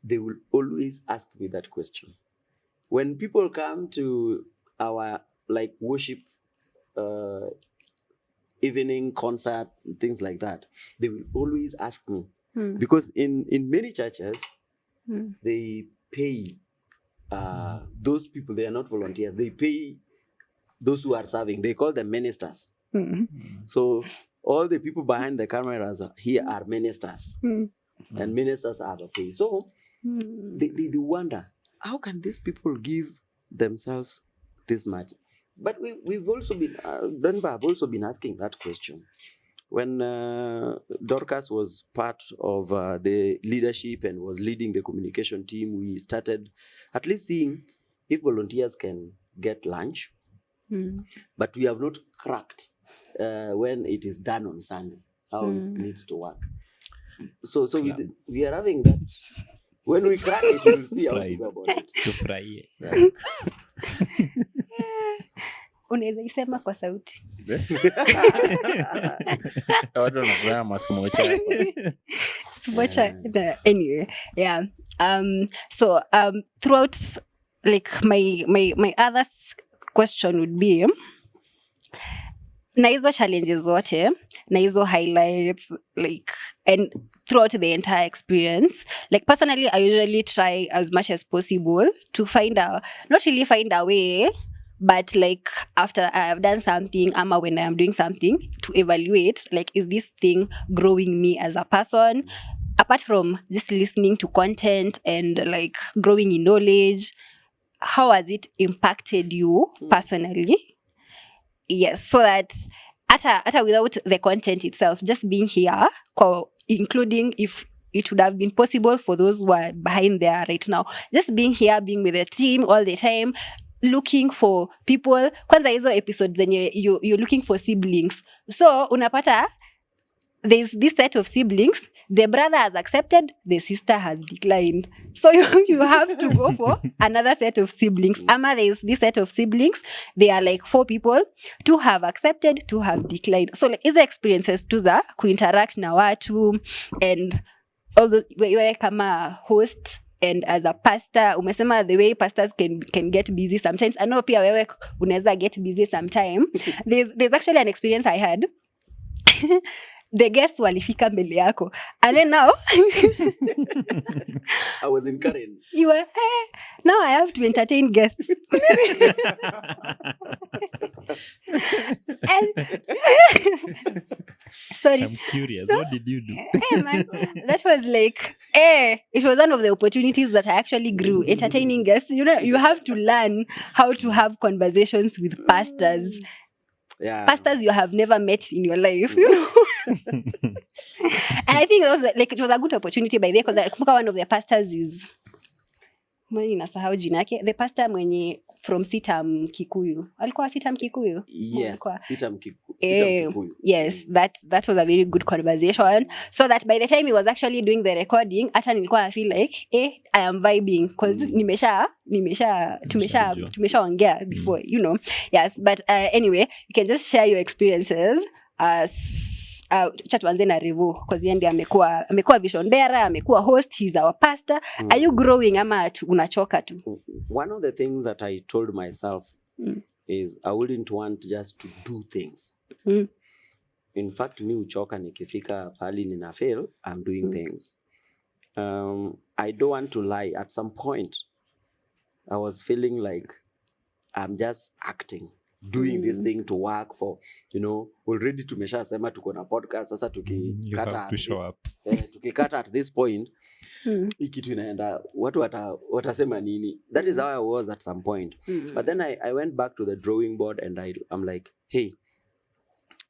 C: they will always ask me that question. When people come to our worship evening concert, things like that, they will always ask me. Because in many churches, they pay those people, they are not volunteers, they pay those who are serving, they call them ministers. So all the people behind the cameras here are ministers, and ministers have a pay. So they wonder, how can these people give themselves this much? But we've also been, Denver have also been asking that question. When Dorcas was part of the leadership and was leading the communication team, we started at least seeing if volunteers can get lunch. But we have not cracked when it is done on Sunday, how it needs to work. So we are having that. When we crack it, we will see how to go about it.
D: Tufurahie.
A: Unaweza isema kwa sauti.
B: Watu wanakula masmocha hapa.
A: Smocha. Anyway, yeah. So throughout, like my other question would be, na hizo challenges zote, na hizo highlights, like, and throughout the entire experience, like personally, I usually try as much as possible to not really find a way, but like after I have done something, when I am doing something, to evaluate, like, is this thing growing me as a person? Apart from just listening to content and like growing in knowledge, how has it impacted you personally? Yes, so that ata without the content itself, just being here, including if it would have been possible for those who are behind there right now, just being here, being with the team all the time, looking for people. Kwanza hizo episodes zenye you're looking for siblings. So unapata there's this set of siblings, the brother has accepted, the sister has declined. So you have to go for another set of siblings. There's this set of siblings, they are like 4 people, 2 have accepted, 2 have declined. So like hizo experiences tu za kuinteract na watu, and although wewe kama host and as a pastor, umesema the way pastors can get busy sometimes. I know pia wewe unaweza get busy sometime. There's actually an experience I had. The guests walifika mbele yako, and then now
C: I was in Karen.
A: You were, now I have to entertain guests. Sorry.
D: I'm curious. What did you do?
A: Man, that was like, it was one of the opportunities that I actually grew. Entertaining guests. You know, you have to learn how to have conversations with pastors.
C: Yeah.
A: Pastors you have never met in your life, you know. And I think it was a good opportunity by the way, because I remember one of the pastors is nasahau jina yake, the pastor mwenye from Sitam Kikuyu. Alikuwa Sitam Kikuyu?
C: Yes, Sitam Kikuyu.
A: Yes, that was a very good conversation. So that by the time he was actually doing the recording, hata nilikuwa I feel like, I am vibing because tumeshaongea before, you know. Yes, but anyway, you can just share your experiences chatuanze na Revo because yeye ndiye amekuwa vision bearer, amekuwa host, he's our pastor. Are you growing ama unachoka tu?
C: One of the things that I told myself is I wouldn't want just to do things. In fact, mi uchoka nikifika pali nina fail, I'm doing things. I don't want to lie. At some point, I was feeling like I'm just acting, doing this thing to work for, you know, already tumesha sema tuko na podcast, sasa tukikata at this point, ikitu inaenda, watu watasema nini? That is how I was at some point. But then I went back to the drawing board and I'm like, hey,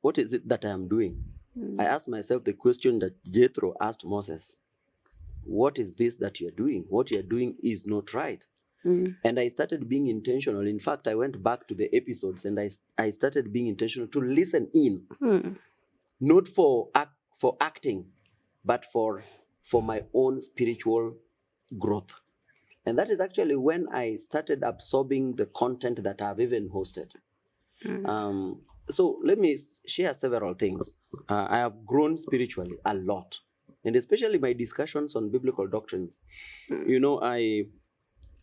C: what is it that I am doing? I asked myself the question that Jethro asked Moses. What is this that you're doing? What you're doing is not right. And I started being intentional. In fact, I went back to the episodes and I started being intentional to listen in. Not for acting, but for my own spiritual growth. And that is actually when I started absorbing the content that I've even hosted. So let me share several things. I have grown spiritually a lot. And especially my discussions on biblical doctrines. You know,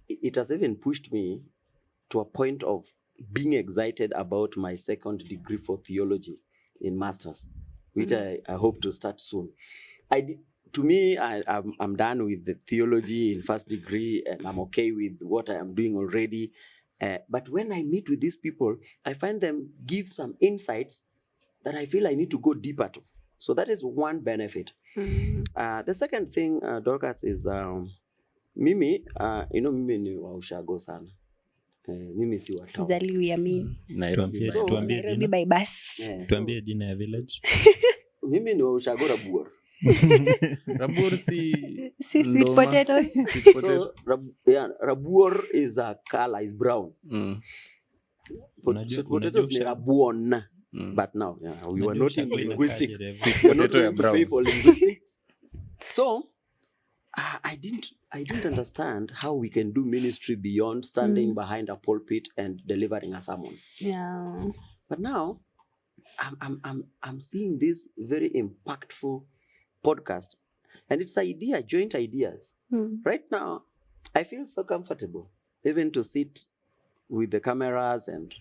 C: it has even pushed me to a point of being excited about my second degree for theology in masters, which I hope to start soon. I'm done with the theology in first degree, and I'm okay with what I am doing already. But when I meet with these people, I find them give some insights that I feel I need to go deeper to. So that is one benefit. The second thing, Dorcas, is mimi ni wa ushago sana. Mimi si wa town.
A: Sizaliwi ya mimi.
B: Nairobi.
A: Nairobi by bus.
D: Tuambie jina ya village.
C: Mimi ni wa ushago Rabuor.
B: Rabuor
A: Si sweet potatoes.
C: So Rabuor is a color, is brown. Sweet potatoes ni Rabuon. But now, we were not in linguistic. We're not going to pay for linguistic. So, I didn't understand how we can do ministry beyond standing behind a pulpit and delivering a sermon.
A: Yeah.
C: But now, I'm seeing this very impactful podcast, and it's joint ideas. Right now, I feel so comfortable even to sit with the cameras and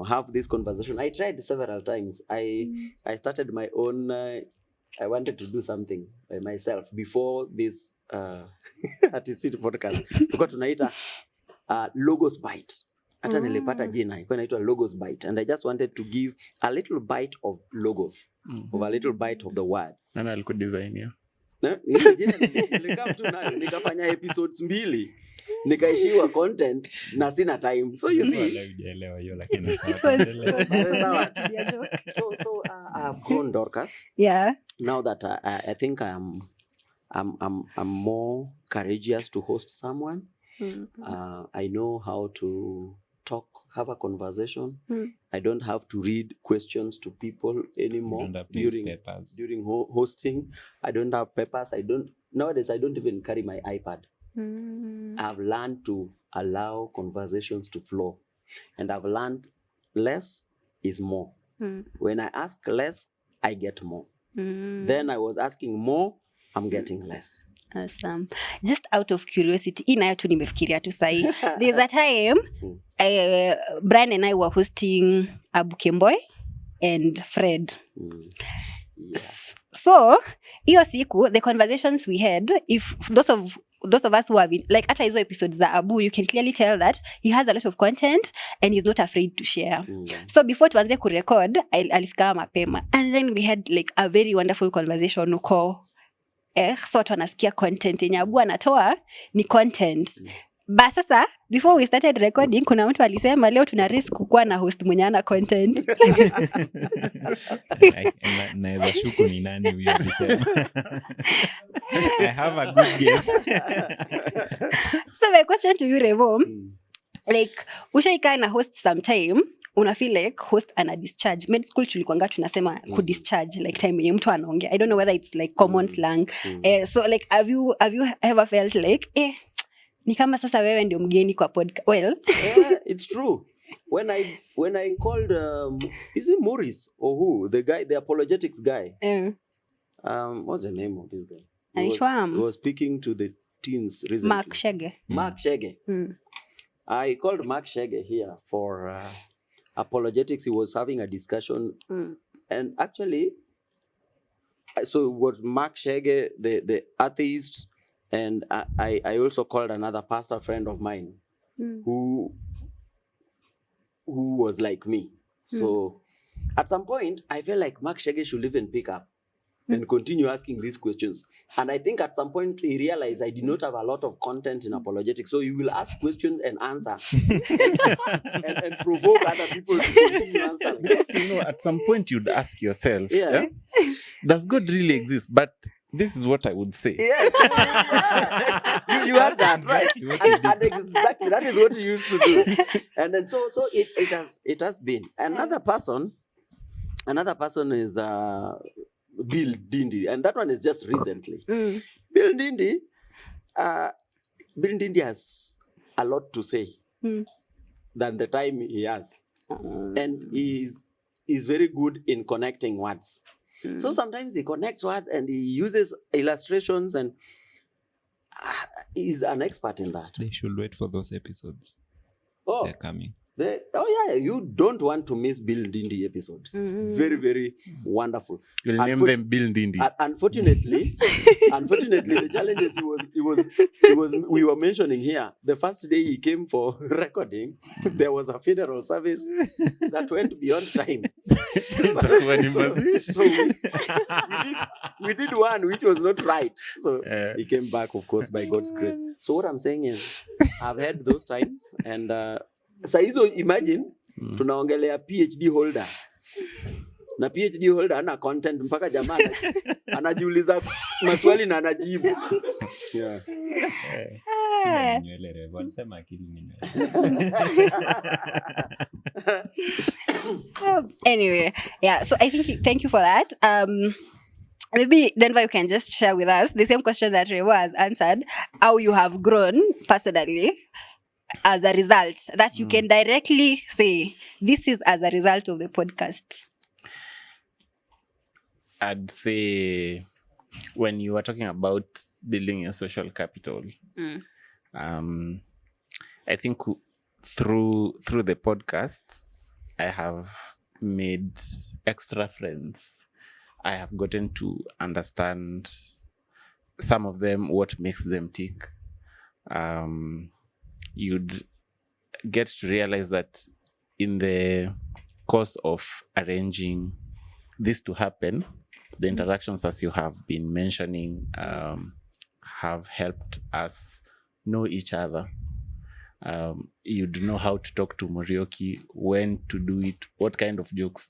C: have this conversation. I tried several times. I started my own. I wanted to do something by myself before this Artistic podcast. Tulikuwa tunaita Logos Bite. Hata nilipata jina ilikuwa inaitwa Logos Bite, and I just wanted to give a little bite of logos, of a little bite of the word.
B: Nani alikuwa design hiyo?
C: Ile jina nilikaa tu nayo, nikafanya episodes 2. Nikaishiwa content na sina time. So you see,
D: hujaelewa hiyo lakini sawa.
A: It was to be a joke.
C: So I've grown, Dorcas.
A: Yeah.
C: Now that I think I'm more courageous to host someone. I know how to talk, have a conversation. I don't have to read questions to people anymore during hosting. I don't have papers. Nowadays I don't even carry my iPad. I've learned to allow conversations to flow, and I've learned less is more. When I ask less, I get more. Then I was asking more, I'm getting less.
A: Awesome. Just out of curiosity, inayo tu nimefikiria tu sahi. There's a time Brian and I were hosting Abu Kemboy and Fred. So, hiyo siku, the conversations we had, if those of us who have been, like, hata hizo episodes za Abu, you can clearly tell that he has a lot of content and he's not afraid to share. So before tuanze kurecord, alifika mapema. And then we had like a very wonderful conversation uko. So watu wanasikia content yenye Abu anatoa ni content. But sasa, before we started recording, kuna mtu alisema leo tuna risk kukuwa na host mwenye ana content.
D: Naweza shuku ni nani huyo alisema. I have a good guess.
A: So my question to you, Revo, like, ushaikaa na host sometime, una feel like host ana discharge. Med school tulikuanga tunasema ku-discharge, like time yenye mtu anaongea. I don't know whether it's like common slang. So like, have you ever felt like, ni kama sasa wewe ndio mgeni kwa podcast? Well,
C: it's true. When I called, is it Maurice or who? The guy, the apologetics guy. What's the name of this guy? He was speaking to the teens recently. Mark Shege. I called Mark Shege here for apologetics. He was having a discussion. And actually, so it was Mark Shege, the atheist, and I also called another pastor friend of mine who was like me. So at some point, I felt like Mark Shege should even pick up and continue asking these questions. And I think at some point he realized I did not have a lot of content in apologetics. So he will ask questions and answer and provoke other people to continue answering.
B: At some point you'd ask yourself, does God really exist? But this is what I would say.
C: Yes. You had that, right? And exactly, that is what you used to do. And then so it has been. Another person is Bill Dindi, and that one is just recently. Bill Dindi has a lot to say than the time he has, and he's very good in connecting words. So sometimes he connects words and he uses illustrations, and he's an expert in that.
D: They should wait for those episodes.
C: Oh,
D: they're coming.
C: you don't want to miss Bill Ndindi episodes. Very, very wonderful.
B: You'll name them Bill Ndindi.
C: Unfortunately, the challenges we were mentioning here. The first day he came for recording, there was a funeral service that went beyond time. So we did one which was not right. So he came back, of course, by God's grace. So what I'm saying is, I've had those times, and saizo imagine tunaongelea PhD holder. Na PhD holder ana content mpaka jamaa anajiuliza maswali na anajibu. Yeah.
A: Anyway, yeah, so I think thank you for that. Maybe Denver, you can just share with us the same question that Revo has answered, how you have grown personally as a result, that you can directly say this is as a result of the podcast.
B: I'd say when you are talking about building your social capital, I think through the podcast, I have made extra friends. I have gotten to understand some of them, what makes them tick. You'd get to realize that in the course of arranging this to happen, the interactions, as you have been mentioning, have helped us know each other. You'd know how to talk to Morioki, when to do it, what kind of jokes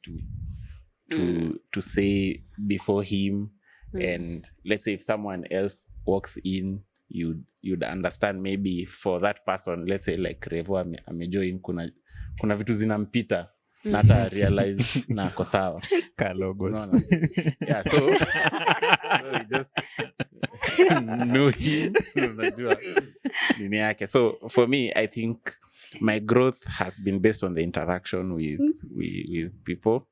B: to say before him. And let's say if someone else walks in, you'd understand maybe for that person, let's say like Revo amejoin, kuna vitu zinampita na hata realize na ako sawa.
D: Kalogos.
B: Yeah, so we just know him. Unajua nini yake. So for me, I think my growth has been based on the interaction with people.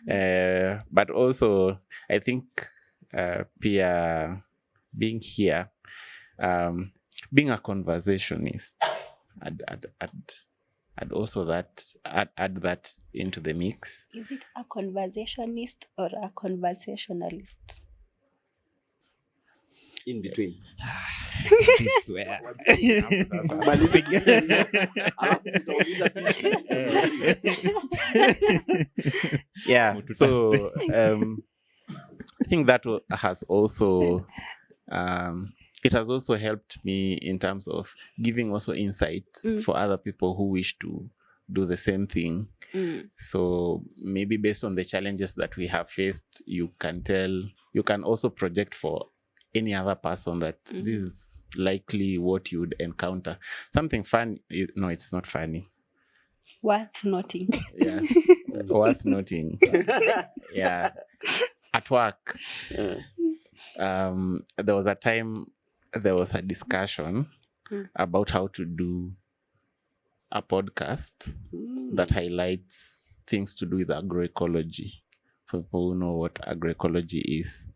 B: But also, I think being here, being a conversationist, I'd also add that into the mix.
A: Is it a conversationist or a conversationalist?
C: In between.
D: I swear.
B: Yeah, so I think that has also it has also helped me in terms of giving also insights for other people who wish to do the same thing. So maybe based on the challenges that we have faced, you can also project for any other person that this is likely what you would encounter. Something fun. No, it's not funny.
A: Worth noting.
B: Yeah, worth noting. Yeah, at work, there was a time there was a discussion about how to do a podcast that highlights things to do with agroecology. For people who know what agroecology is.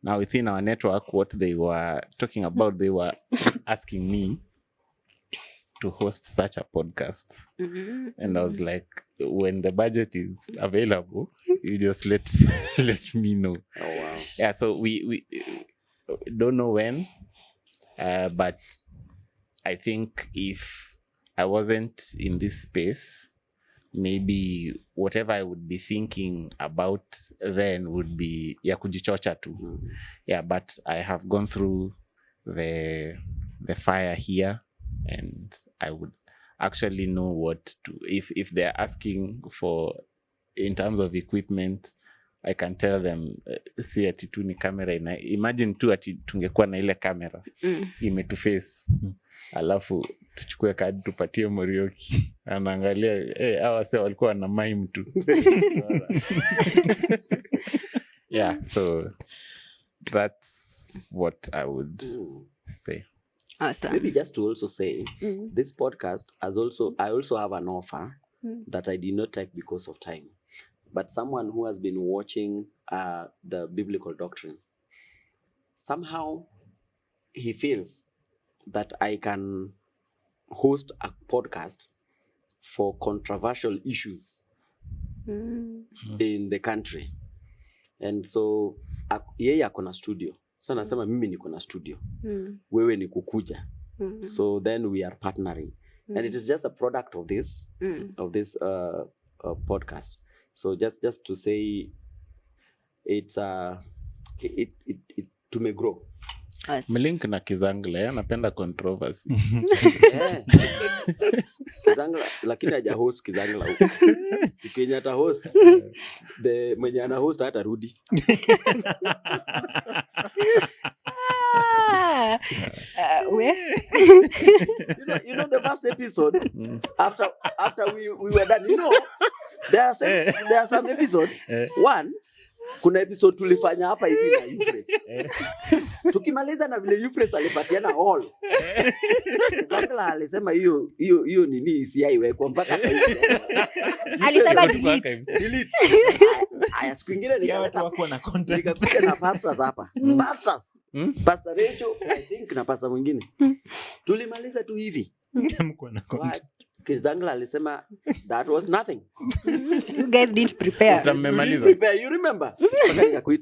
B: Now, within our network, what they were talking about, they were asking me to host such a podcast. And I was like, when the budget is available, you just let me know.
C: Oh, wow.
B: Yeah, so we don't know when, but I think if I wasn't in this space, maybe whatever I would be thinking about then would be ya kujichocha tu. Yeah, but I have gone through the fire here, and I would actually know what to, if they're asking for in terms of equipment, I can tell them si ati tu ni camera imagine tu ati tungekuwa na ile camera imetuface alafu tuchukue kadi tupatie Morioki anaangalia hawa wase walikuwa na mime tu. Yeah, so that's what I would say.
A: Awesome.
C: Maybe just to also say, this podcast I also have an offer that I did not take because of time. But someone who has been watching the biblical doctrine, somehow he feels that I can host a podcast for controversial issues in the country. And so yeye ako na studio. So anasema mimi niko na studio. Wewe ni kukuja. So then we are partnering. And it is just a product of this podcast. So just to say it's it to may grow.
B: Mlink na Kizangla anapenda controversy.
C: Kizangla lakini haja host Kizangla huko. Kenya ata host the mwenye ana host hata rudi. You know the first episode after we were done, there are some episodes. One, kuna episode tulifanya hapa hivi na Euphrates. Tukimaliza na vile Euphrates alipatiana all. Zangla alisema hiyo nini isiaiwekwa mpaka sasa.
A: Alisema delete.
C: Aya siku nyingine
D: nikaleta wako na content.
C: Nikakuja na pastors hapa. Pastors. Pastor Rachel, I think na pastor mwingine. Tulimaliza tu hivi.
D: Mko na content.
C: Kizangla alisema that was nothing.
A: You guys didn't prepare.
C: You remember?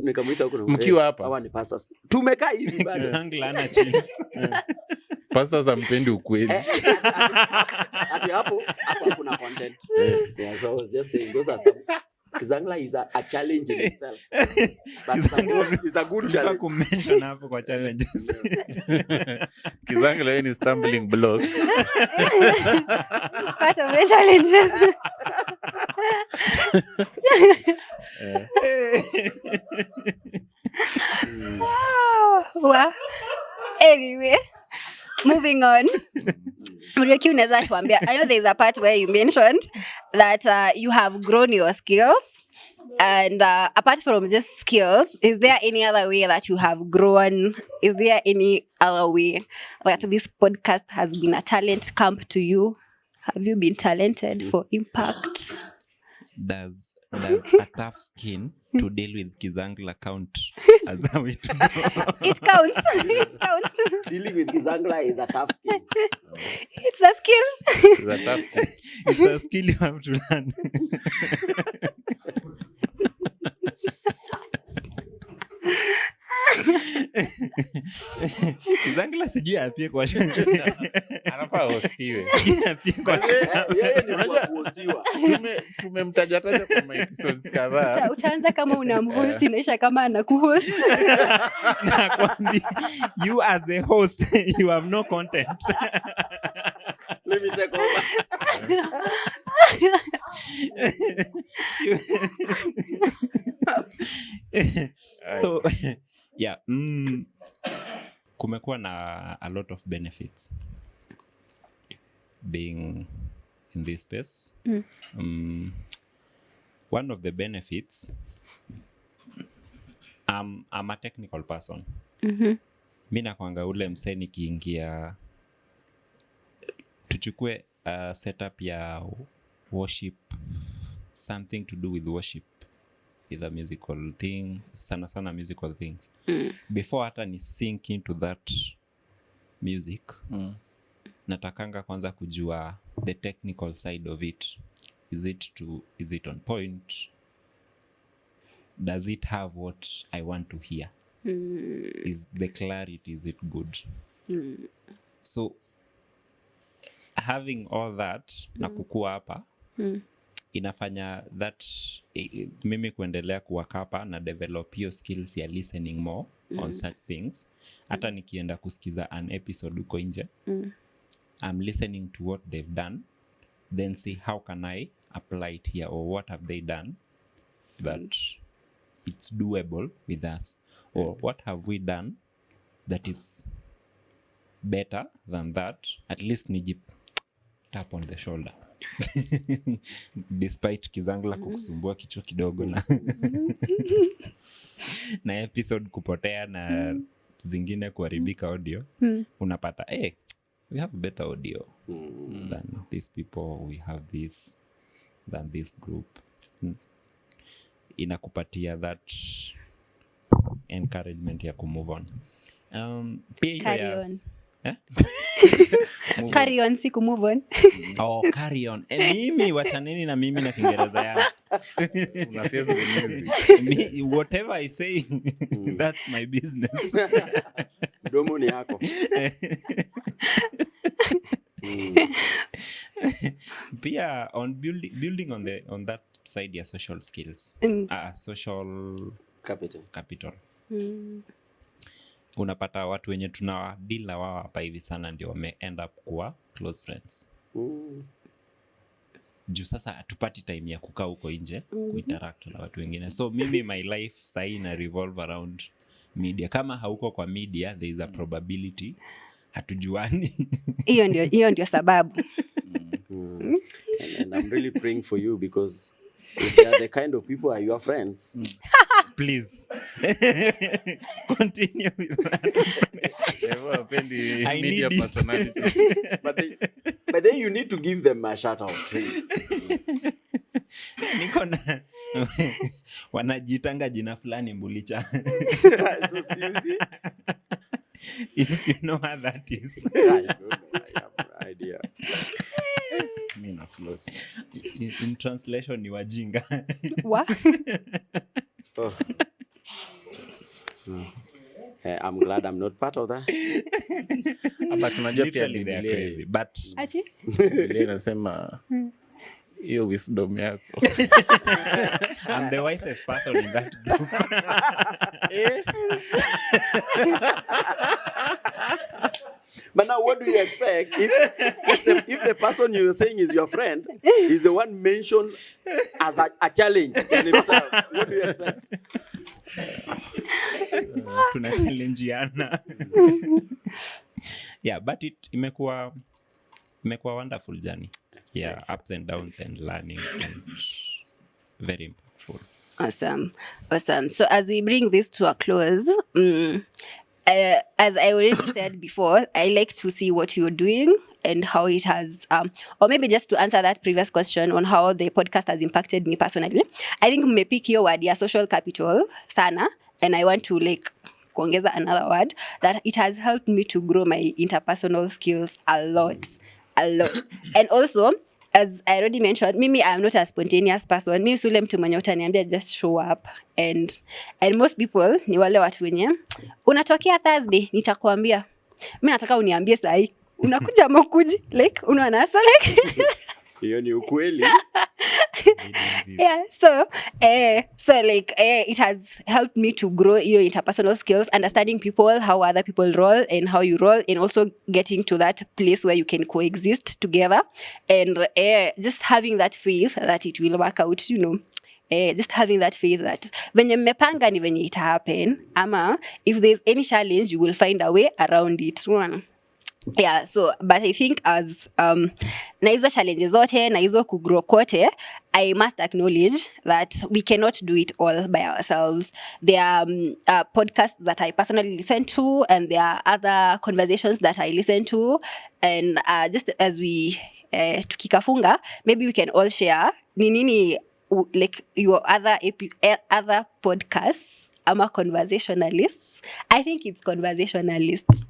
C: Nikamuita huko
B: mkiwa hapa.
C: Hawa ni pastors. Tumekaa hivi bado.
D: Kizangla ana chance.
B: Pastors ampendi ukweli.
C: Ati hapo kuna content. Yeah, so I was just saying those are some. Kizangla is a challenge in itself. But it's a good challenge.
D: Kumention hapo kwa challenges.
B: Kizangla ni stumbling block.
A: Part of the challenges. Wow. Anyway, moving on. I know there's a part where you mentioned that you have grown your skills, and apart from just skills, is there any other way that you have grown? Is there any other way that this podcast has been a talent camp to you? Have you been talented for impact?
D: Does a tough skin to deal with Kizangla count as a way to go?
A: It counts. It counts.
C: Dealing with Kizangla is a tough skin.
A: It's a skill.
B: It's a tough skin.
D: It's a skill you have to learn. Kizangla sijui apie kwa
B: anafaa hostiwe.
C: Yeye ni kuhostiwa.
B: Tumemtaja kwa my episodes kadhaa.
A: Utaanza kama unamhost inaisha kama anakuhost.
D: Nakwambia you as the host you have no content.
C: Let me take over.
D: So yeah, kumekuwa na a lot of benefits being in this space. One of the benefits, I'm a technical person. Mimi nakwanga ule msee nikiingia, tuchukue setup ya worship, something to do with worship, either musical thing, sana musical things. Before hata ni sink into that music, natakanga kwanza kujua the technical side of it. Is it on point? Does it have what I want to hear? Is the clarity, is it good? So having all that na kukua hapa inafanya that mimi kuendelea kuwaka hapa na develop your skills ya listening more on such things. Hata nikienda kusikiza an episode uko nje, I'm listening to what they've done, then see how can I apply it here, or what have they done that it's doable with us, or what have we done that is better than that. At least niji tap on the shoulder. Despite Kizangla kukusumbua kichwa kidogo na episode kupotea na zingine kuharibika audio, unapata we have better audio than these people, we have this than this group. Inakupatia that encouragement ya kumove on.
A: Carry on. Carry on, siku move on.
D: Carry on. Mimi wachaneni na mimi na Kiingereza yangu.
B: Una face the music.
D: Whatever I say, that's my business.
C: Domo ni yako.
D: Pia on building on that side ya social skills. Social capital. Unapata watu wenye tuna deal na wao hapa hivi sana ndio wame end up kuwa close friends. Juu sasa hatupati time ya kukaa huko nje kuinteract na watu wengine. So mimi my life sahi na revolve around media. Kama hauko kwa media, there is a probability hatujuani.
A: Hiyo ndio sababu.
C: And I'm really praying for you because if they are the kind of people are your friends.
D: Please. Continue with that.
B: I media personality.
C: But then you need to give them a shout out.
D: Niko na wanajitanga jina fulani Mbulicha.
C: So you see?
D: If you know what that is.
C: I don't know. I have no idea.
D: Mina float. In translation ni wajinga.
A: Wa?
C: Oh. I'm glad I'm not part of that.
B: But unajua pia
D: Literally they are crazy. But
A: Ati?
B: Biblia inasema hiyo wisdom yako.
D: I'm the wisest person in that group.
C: But now what do you expect if the person you're saying is your friend is the one mentioned as a challenge in himself? What do you expect?
D: Tuna challengeana. Yeah, but imekuwa wonderful journey. Yeah, ups and downs and learning and very impactful.
A: Awesome. So as we bring this to a close, as I already said before, I like to see what you're doing and how it has, or maybe just to answer that previous question on how the podcast has impacted me personally. I think mmepick your word ya social capital sana, and I want to kuongeza another word that it has helped me to grow my interpersonal skills a lot. And also, as I already mentioned, mimi I'm not a spontaneous person. Mimi sule mtu mwenye utaniambia just show up, and most people ni wale watu wenye unatokea Thursday nitakwambia. Mimi nataka uniambie sahi. Unakuja makuji unaona
C: Hiyo ni ukweli.
A: Yeah, so it has helped me to grow your interpersonal skills, understanding people, how other people roll and how you roll, and also getting to that place where you can coexist together, and just having that faith that it will work out, just having that faith that venye mmepanga ni venye it happen, ama if there's any challenge you will find a way around it. Yeah, so but I think as na hizo challenges zote na hizo kugrow kote, I must acknowledge that we cannot do it all by ourselves. There are podcasts that I personally listen to, and there are other conversations that I listen to, and just as we tukikafunga, maybe we can all share nini your other podcasts ama conversationalists. I think it's conversationalists.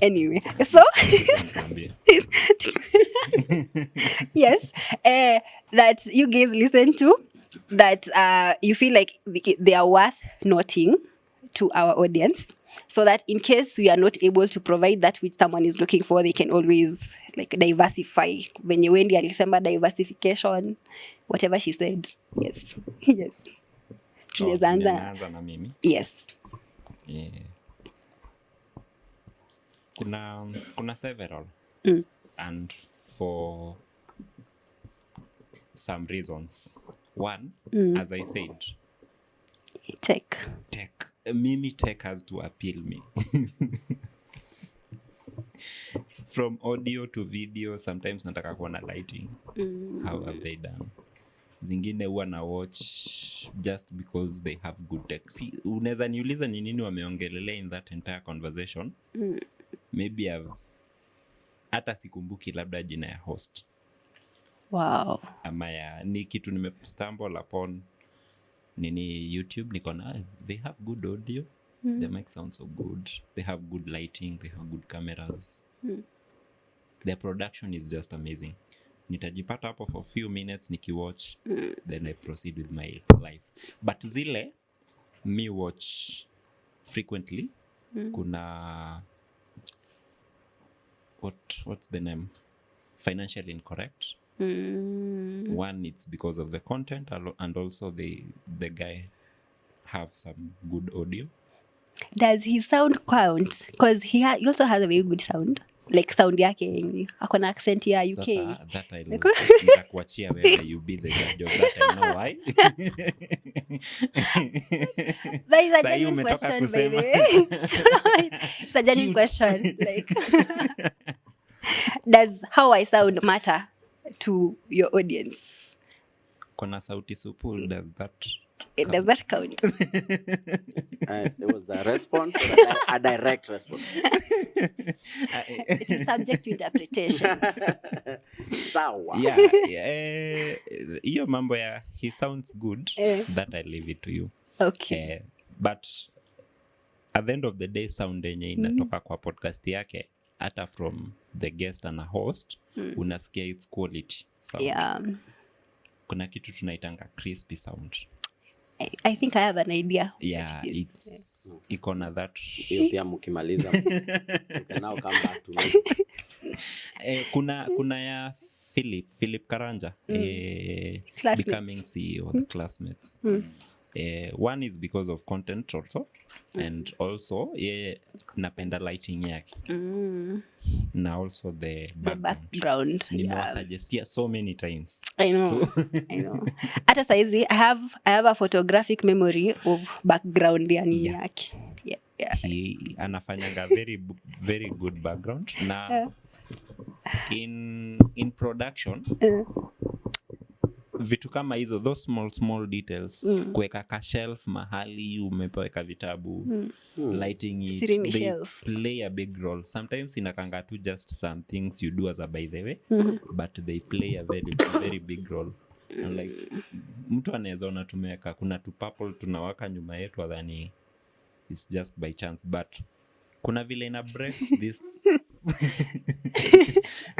A: Anyway, so yes, that you guys listen to, that you feel like they are worth noting to our audience, so that in case we are not able to provide that which someone is looking for, they can always diversify. Venye Wendy alisema diversification, whatever she said. Yes. Tunaweza anza
D: na mimi.
A: Yes.
D: Yeah. Kuna several and for some reasons. One, as I said,
A: tech.
D: Mimi tech has to appeal me. From audio to video, sometimes nataka kuona lighting. How have they done? Zingine huwa na watch just because they have good tech. See, unaweza niuliza ni nini wameongelelea in that entire conversation. Maybe hata sikumbuki labda jina ya host.
A: Wow.
D: Ama ni kitu nimestumble upon nini YouTube, niko na they have good audio. The mic sounds so good. They have good lighting, they have good cameras. the production is just amazing. Nitajipata hapo for few minutes nikiwatch, then I proceed with my life. But zile me watch frequently. Kuna what's the name? Financially Incorrect. One, it's because of the content, and also the guy have some good audio.
A: Does his sound count? Because he also has a very good sound. Like sound yake akona accent ya UK.
D: Sasa, that I nitakuachia wewe, you be the judge of that. I know why.
A: But it's a genuine question, by the way. It's a genuine question. Like, does how I sound matter to your audience?
D: Kona sauti supul, does
A: that count?
C: It was a response, a direct response.
A: It is subject to interpretation.
C: Sawa.
D: Yeah. Iyo mambo ya he sounds good, that I leave it to you.
A: Okay.
D: But at the end of the day, sound yenye inatoka kwa podcast yake, hata from the guest and a host, unasikia its quality sound.
A: Yeah.
D: Kuna kitu tunaitanga crispy sound.
A: I think I have an idea.
D: Yeah, it's ikona that.
C: Hiyo pia mkimaliza. You can now come back to me.
D: Kuna ya Philip Karanja, becoming CEO of the Classmates. One is because of content also, and also napenda lighting yake. Na also the background. Nimewasuggestia so many times.
A: I know. Hata saizi I have a photographic memory of background yani yake. Yeah.
D: He anafanyanga very good background. Na in production, vitu kama hizo, those small details, kuweka ka shelf mahali umepeweka vitabu, lighting it, they play a big role. Sometimes inakanga tu just some things you do as a by the way, but they play a very big role. And like mtu anaweza ona tumeweka kuna tu purple tunawaka nyuma yetu, adhani it's just by chance, but kuna vile ina breaks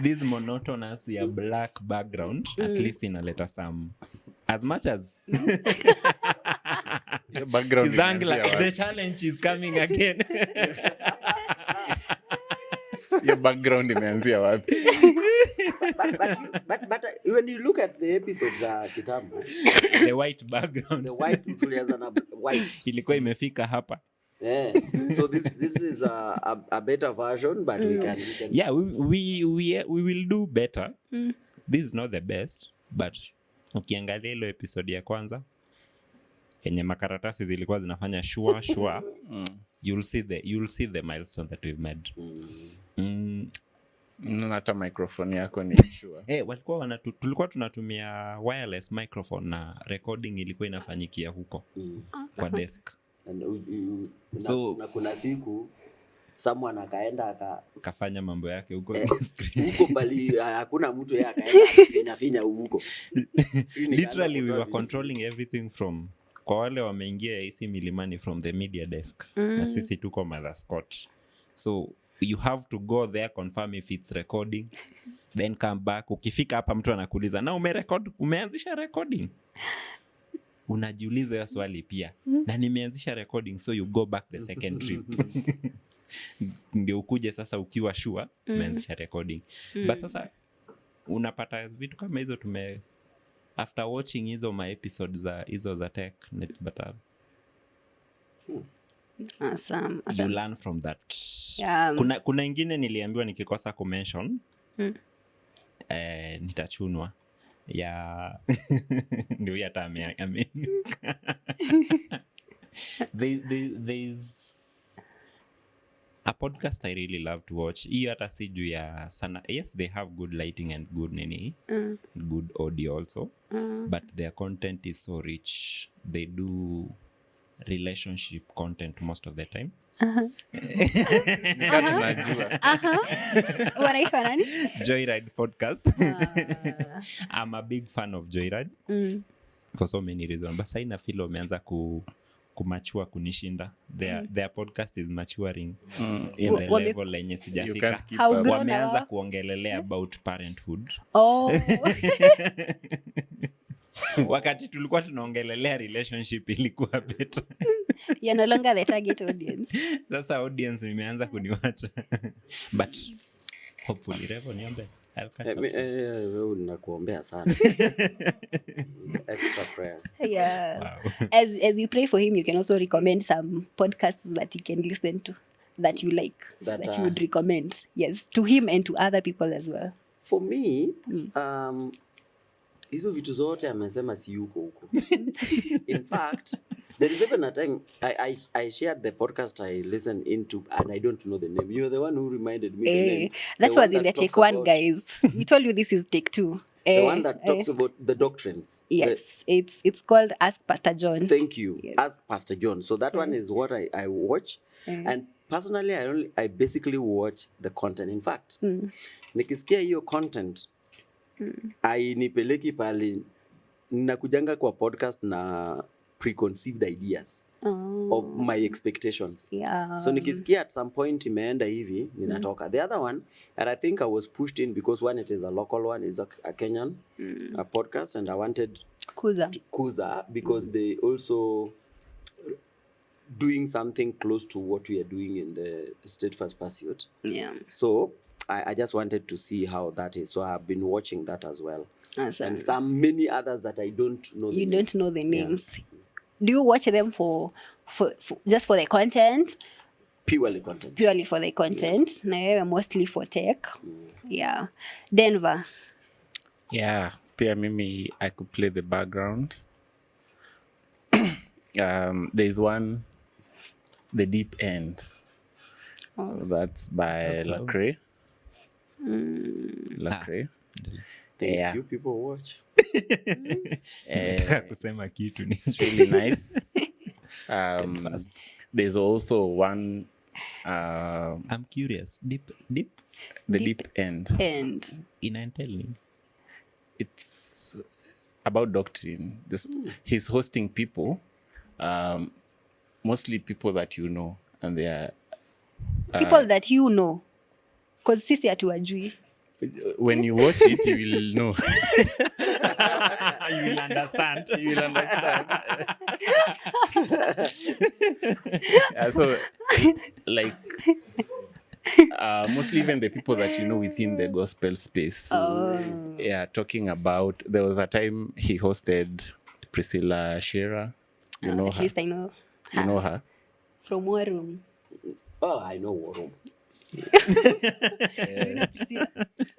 D: this monotonous ya black background, at least inaleta some, as much as
B: background
D: the challenge is coming again.
B: Your background imeanzia wapi?
C: But when you look at the episodes kitambo,
D: the white background,
C: the white tulianza na white
D: ilikuwa imefika hapa.
C: Yeah. So this is a better version, but we can
D: yeah, we will do better. This is not the best, but ukiangalia ile episode ya kwanza yenye makaratasi zilikuwa zinafanya shua you'll see the milestone that we've made.
B: Hata microphone yako ni sure.
D: Walikuwa tulikuwa tunatumia wireless microphone na recording ilikuwa inafanyikia huko kwa desk.
C: So kuna siku someone akaenda
D: akafanya mambo yake huko
C: huko bali hakuna mtu yeye akaenda finya huko.
D: Literally we were controlling everything from kwa wale wameingia aicmilimani from the media desk, na sisi tuko Scott. So you have to go there, confirm if it's recording, then come back. Ukifika hapa mtu anakuuliza na umeanzisha recording, unajiuliza ya swali pia, na nimeanzisha recording, so you go back the second trip. Ndio ukuje sasa ukiwa sure umeanzisha recording. But sasa unapata vitu kama hizo after watching hizo my episodes za tech but
A: awesome.
D: You learn from that. Kuna ingine niliambiwa nikikosa kumention nitachunwa ya ndio hata there's a podcast I really love to watch. Hiyo hata si juu ya sana. Yes, they have good lighting and good audio also, but their content is so rich. They do relationship content most of the time.
B: Tunajua.
A: Wanaitwa nani?
D: Joyride podcast. I'm a big fan of Joyride for so many reasons. But saina feel umeanza kumachua kunishinda. Their podcast is maturing
B: In
D: the
A: Wame-
D: level lenye
B: you
D: sijafika.
B: can't keep
A: How
B: up.
A: grown
D: Wameanza
A: now?
D: kuongelelea about parenthood.
A: Oh.
D: Wakati tulikuwa tunaongelelea relationship ilikuwa better.
A: You're no longer the target audience.
D: Sasa audience imeanza kuniwacha. But hopefully Revo niombe. I'll catch up soon.
E: Wewe nakuombea sana. Extra prayer.
A: Yeah.
D: Wow.
A: As you pray for him, you can also recommend some podcasts that he can listen to that you like, that you would recommend. Yes, to him and to other people as well.
E: For me, hizo vitu zote amesema si yuko huko. In fact, there is even a time I shared the podcast I listened into and I don't know the name. You're the one who reminded me the name.
A: That
E: The
A: was
E: one
A: in the
E: that
A: take
E: talks
A: one,
E: about-
A: guys. We told you this is take two.
E: The one that talks about the doctrines.
A: Yes, it's called Ask Pastor John.
E: Thank you.
A: Yes.
E: Ask Pastor John. So that one is what I watch. And personally, I basically watch the content. In fact, nikisikia hiyo content, ainipeleki pali, nakujanga kwa podcast na preconceived ideas of my expectations.
A: Yeah.
E: So nikisikia at some point imeenda hivi, ninatoka. The other one, and I think I was pushed in because one, it is a local one, is a Kenyan a podcast, and I wanted Kuza because they also doing something close to what we are doing in the Steadfast Pursuit.
A: Yeah.
E: So I just wanted to see how that is. So I've been watching that as well.
A: Awesome.
E: And some many others that I don't know.
A: You don't know the names. Do you watch them for just for the content?
E: Purely content.
A: Purely for the content. Na wewe mostly for tech. Yeah. Denver.
B: Yeah, pia mimi I could play the background. There's one, The Deep End. That's by Lacrae. Lacrae.
E: Things
B: Yeah.
E: you people watch.
D: Nataka kusema kitu ni
B: It's really nice.
D: Steadfast.
B: There's also one,
D: I'm curious. Deep
B: The Deep End.
A: And
D: inaentelni.
B: It's about doctrine. He's hosting people, mostly people that you know, and they are
A: people that you know. Because sisi hatuwajui.
B: when you watch it, you will know.
D: You will understand.
B: You will understand. So, like, mostly even the people that you know within the gospel space. Yeah, talking about, there was a time he hosted Priscilla Shearer. You know
A: At
B: her?
A: least I know.
B: You know her?
A: From War Room.
E: Oh, I know War Room.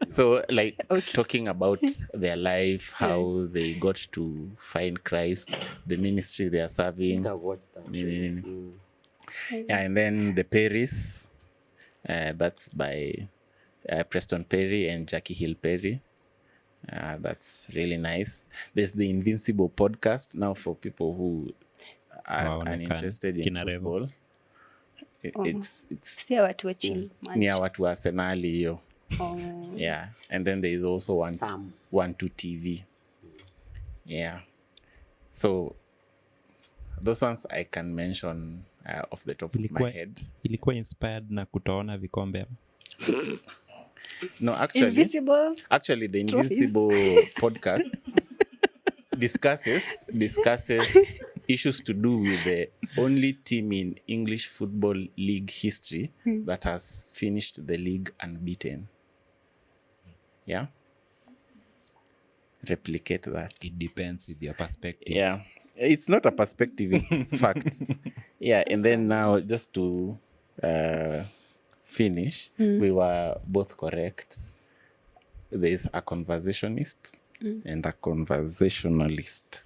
B: So, like,
A: Okay.
B: talking about their life, how they got to find Christ, the ministry they are
E: I
B: serving.
E: think I've watched that.
B: Yeah, and then the Perrys, that's by Preston Perry and Jackie Hill Perry. That's really nice. There's the Invincible podcast now for people who are uninterested in
D: Kina Revo.
B: football. It's
A: Si watu wa chill.
B: ni ya watu wa Arsenali hiyo. Yeah, and then there is also
E: Sam.
B: 1-2 TV. Yeah, so those ones I can mention off the top of my head.
D: Ilikuwa inspired na kutoona vikombe.
B: No, actually,
A: Invisible.
B: the
A: trophies.
B: Invincible podcast discusses issues to do with the only team in English Football League history that has finished the league unbeaten. Yeah? Replicate that.
D: It depends with your perspective.
B: Yeah. It's not a perspective, it's facts. Yeah, and then now just to finish, we were both correct. There's a conversationist and a conversationalist.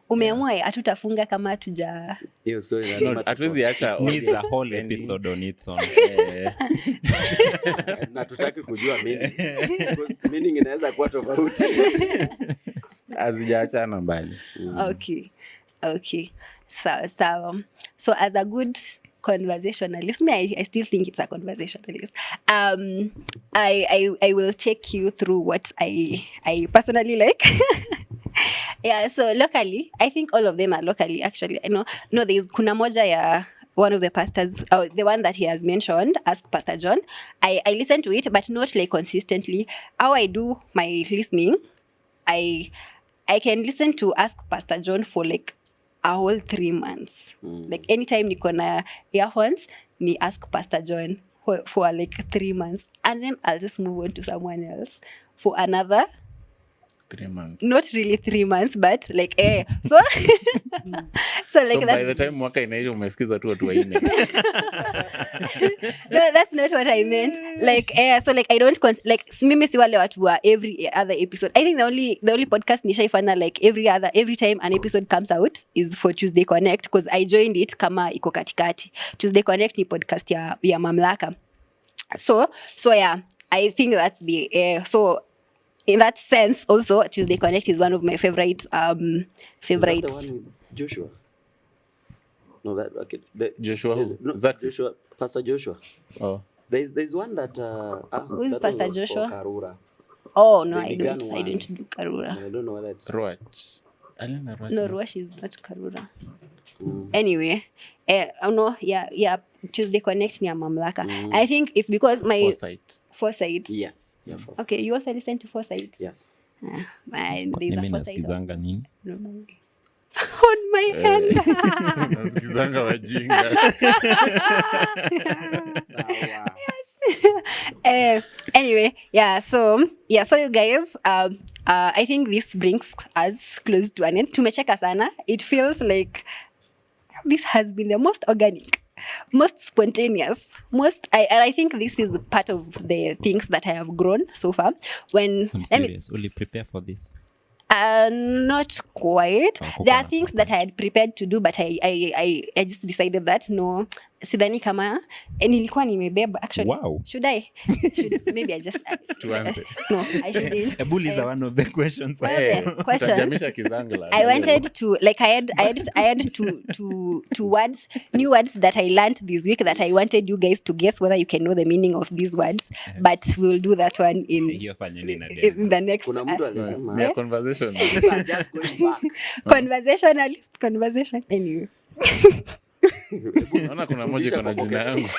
A: Umeamua hatutafunga kama hatuja.
E: Hiyo story
B: No,
E: lazima
B: hatuwezi acha
D: Needs a whole
B: pending.
D: episode on its own.
E: na tutaki kujua meaning. Because meaning inaweza kuwa tofauti.
B: Hazijaachana mbali.
A: Okay. So as a good conversationalist, I still think it's a conversationalist. I will take you through what I personally like. Yeah, so locally, I think all of them are locally actually. I know, no, there's kuna moja ya one of the pastors, the one that he has mentioned, Ask Pastor John. I listen to it, but not like consistently. How I do my listening, I can listen to Ask Pastor John for like a whole 3 months. Like anytime niko na earphones, ni Ask Pastor John for like 3 months, and then I'll just move on to someone else for another
B: 3 months.
A: not really 3 months, but like so so like
B: So
A: that's
B: by the time mwaka inaisha umesikiza tu watu waine.
A: no, that's not what I meant. Like so like I don't like mimi si wale watu wa every other episode. I think the only podcast nishaifanya like every time an episode comes out is for Tuesday Connect, because I joined it kama iko katikati. Tuesday Connect ni podcast ya mamlaka. So yeah, I think that's the so in that sense also Tuesday Connect is one of my favorite
E: Is that the one with Joshua? No, that okay.
B: Joshua who?
E: No,
B: Zaxi?
E: Joshua, Pastor Joshua.
B: Oh.
E: There's one that
A: Who is
E: that
A: Pastor
E: one was for
A: Joshua?
E: Karura.
A: Oh no,
E: They
A: I
E: began
A: don't
E: one.
A: do Karura.
E: I don't know whether it's
B: Ruach. Alina Ruach.
A: No, Ruash is not Karura. Anyway, no, yeah, Tuesday Connect ni ya mamlaka. I think it's because my Foresight.
E: Yes. Yeah, first.
A: Okay, you also listen to Foresight.
E: Yes.
A: And there's a
D: Mimi
A: Foresight
D: nasikizanga nini?
A: on my hand.
B: Nasikizanga wajinga.
A: Anyway, so you guys, I think this brings us close to an end. Tumecheka sana. It feels like this has been the most organic, most spontaneous, I think this is part of the things that I have grown so far.
D: I'm curious. Will you prepare for this?
A: Not quite. There are things that I had prepared to do, but I just decided that no, sidhani kama nilikuwa nimebeba actually.
D: Wow.
A: Should maybe I just
B: To answer.
A: no, I shouldn't.
D: Ebuli is one of the questions.
A: One of the questions.
B: Tajamisha kizangla.
A: I wanted to like I had two words, new words that I learned this week that I wanted you guys to guess whether you can know the meaning of these words, but we'll do that one in
D: Hiyo fanya nini na
A: in the next
E: Kuna mtu alisema.
B: Yeah, conversation.
E: Just going back.
A: conversation anyway.
B: Naona kuna moja iko na jina yangu.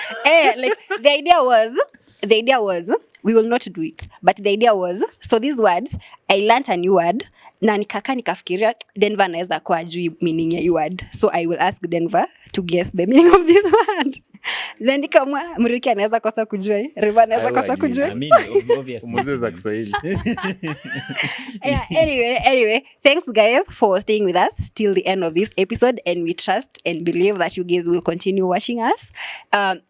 A: Like the idea was we will not do it, but the idea was, so these words I learned a new word na nikafikiria Denver anaweza kuwa ajui meaning ya hii word, so I will ask Denver to guess the meaning of this word. Then kama Mriki anaweza kosa kujua, Riva anaweza kosa kujua.
D: I mean, obviously.
B: Umuze za Kiswahili.
A: Yeah, anyway, thanks guys for staying with us till the end of this episode, and we trust and believe that you guys will continue watching us.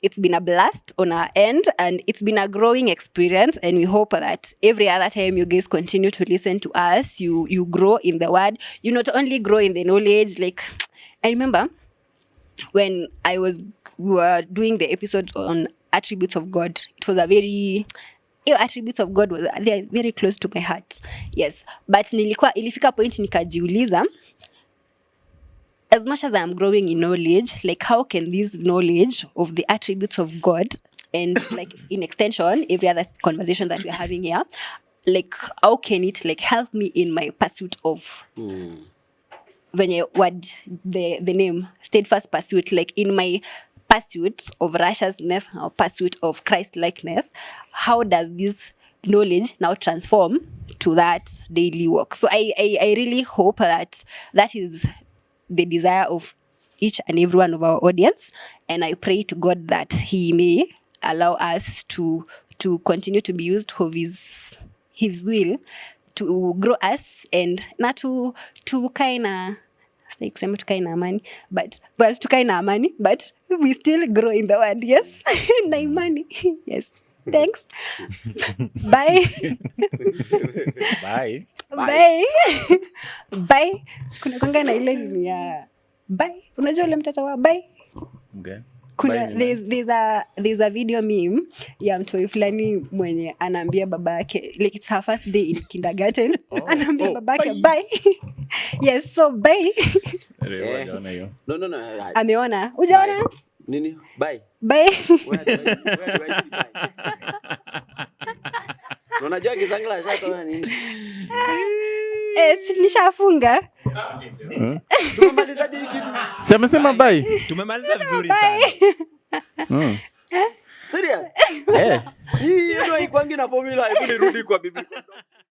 A: It's been a blast on our end, and it's been a growing experience, and we hope that every other time you guys continue to listen to us, you grow in the word. You not only grow in the knowledge. Like I remember when we were doing the episode on attributes of God, it was attributes of God they are very close to my heart. Yes, but ilifika point nikajiuliza, as much as I'm growing in knowledge, like how can this knowledge of the attributes of God and like in extension every other conversation that we're having here, like how can it like help me in my pursuit of venye word the name steadfast pursuit, like in my pursuit of righteousness or pursuit of Christ likeness, how does this knowledge now transform to that daily work? So I really hope that is the desire of each and every one of our audience, and I pray to God that he may allow us to continue to be used of his will to grow us, and not to kaina kusema tukae na amani, but well tukae na amani, but we still grow in the word. Yes. Na imani. Yes. Thanks. Bye.
B: Bye.
A: Bye. Kuna kwanga na ile ya bye. Unajua ule mtata wa bye?
B: Okay.
A: Kuna there's a video meme ya mtoi fulani mwenye anaambia babake, like it's her first day in kindergarten. Anaambia babake bye. Yes, so bye.
E: No.
A: Ameona? Hujaona?
E: Nini? Bye.
A: Bye.
E: Where do I see bye? Unajua kizangla shatoa nini?
A: Nishafunga.
E: Tumemalizaje hii kitu?
B: Sema bye.
D: Tumemaliza vizuri sana.
E: Serious?
B: Eh.
E: Hii ndio haikuangi na formula, hebu nirudi kwa bibi.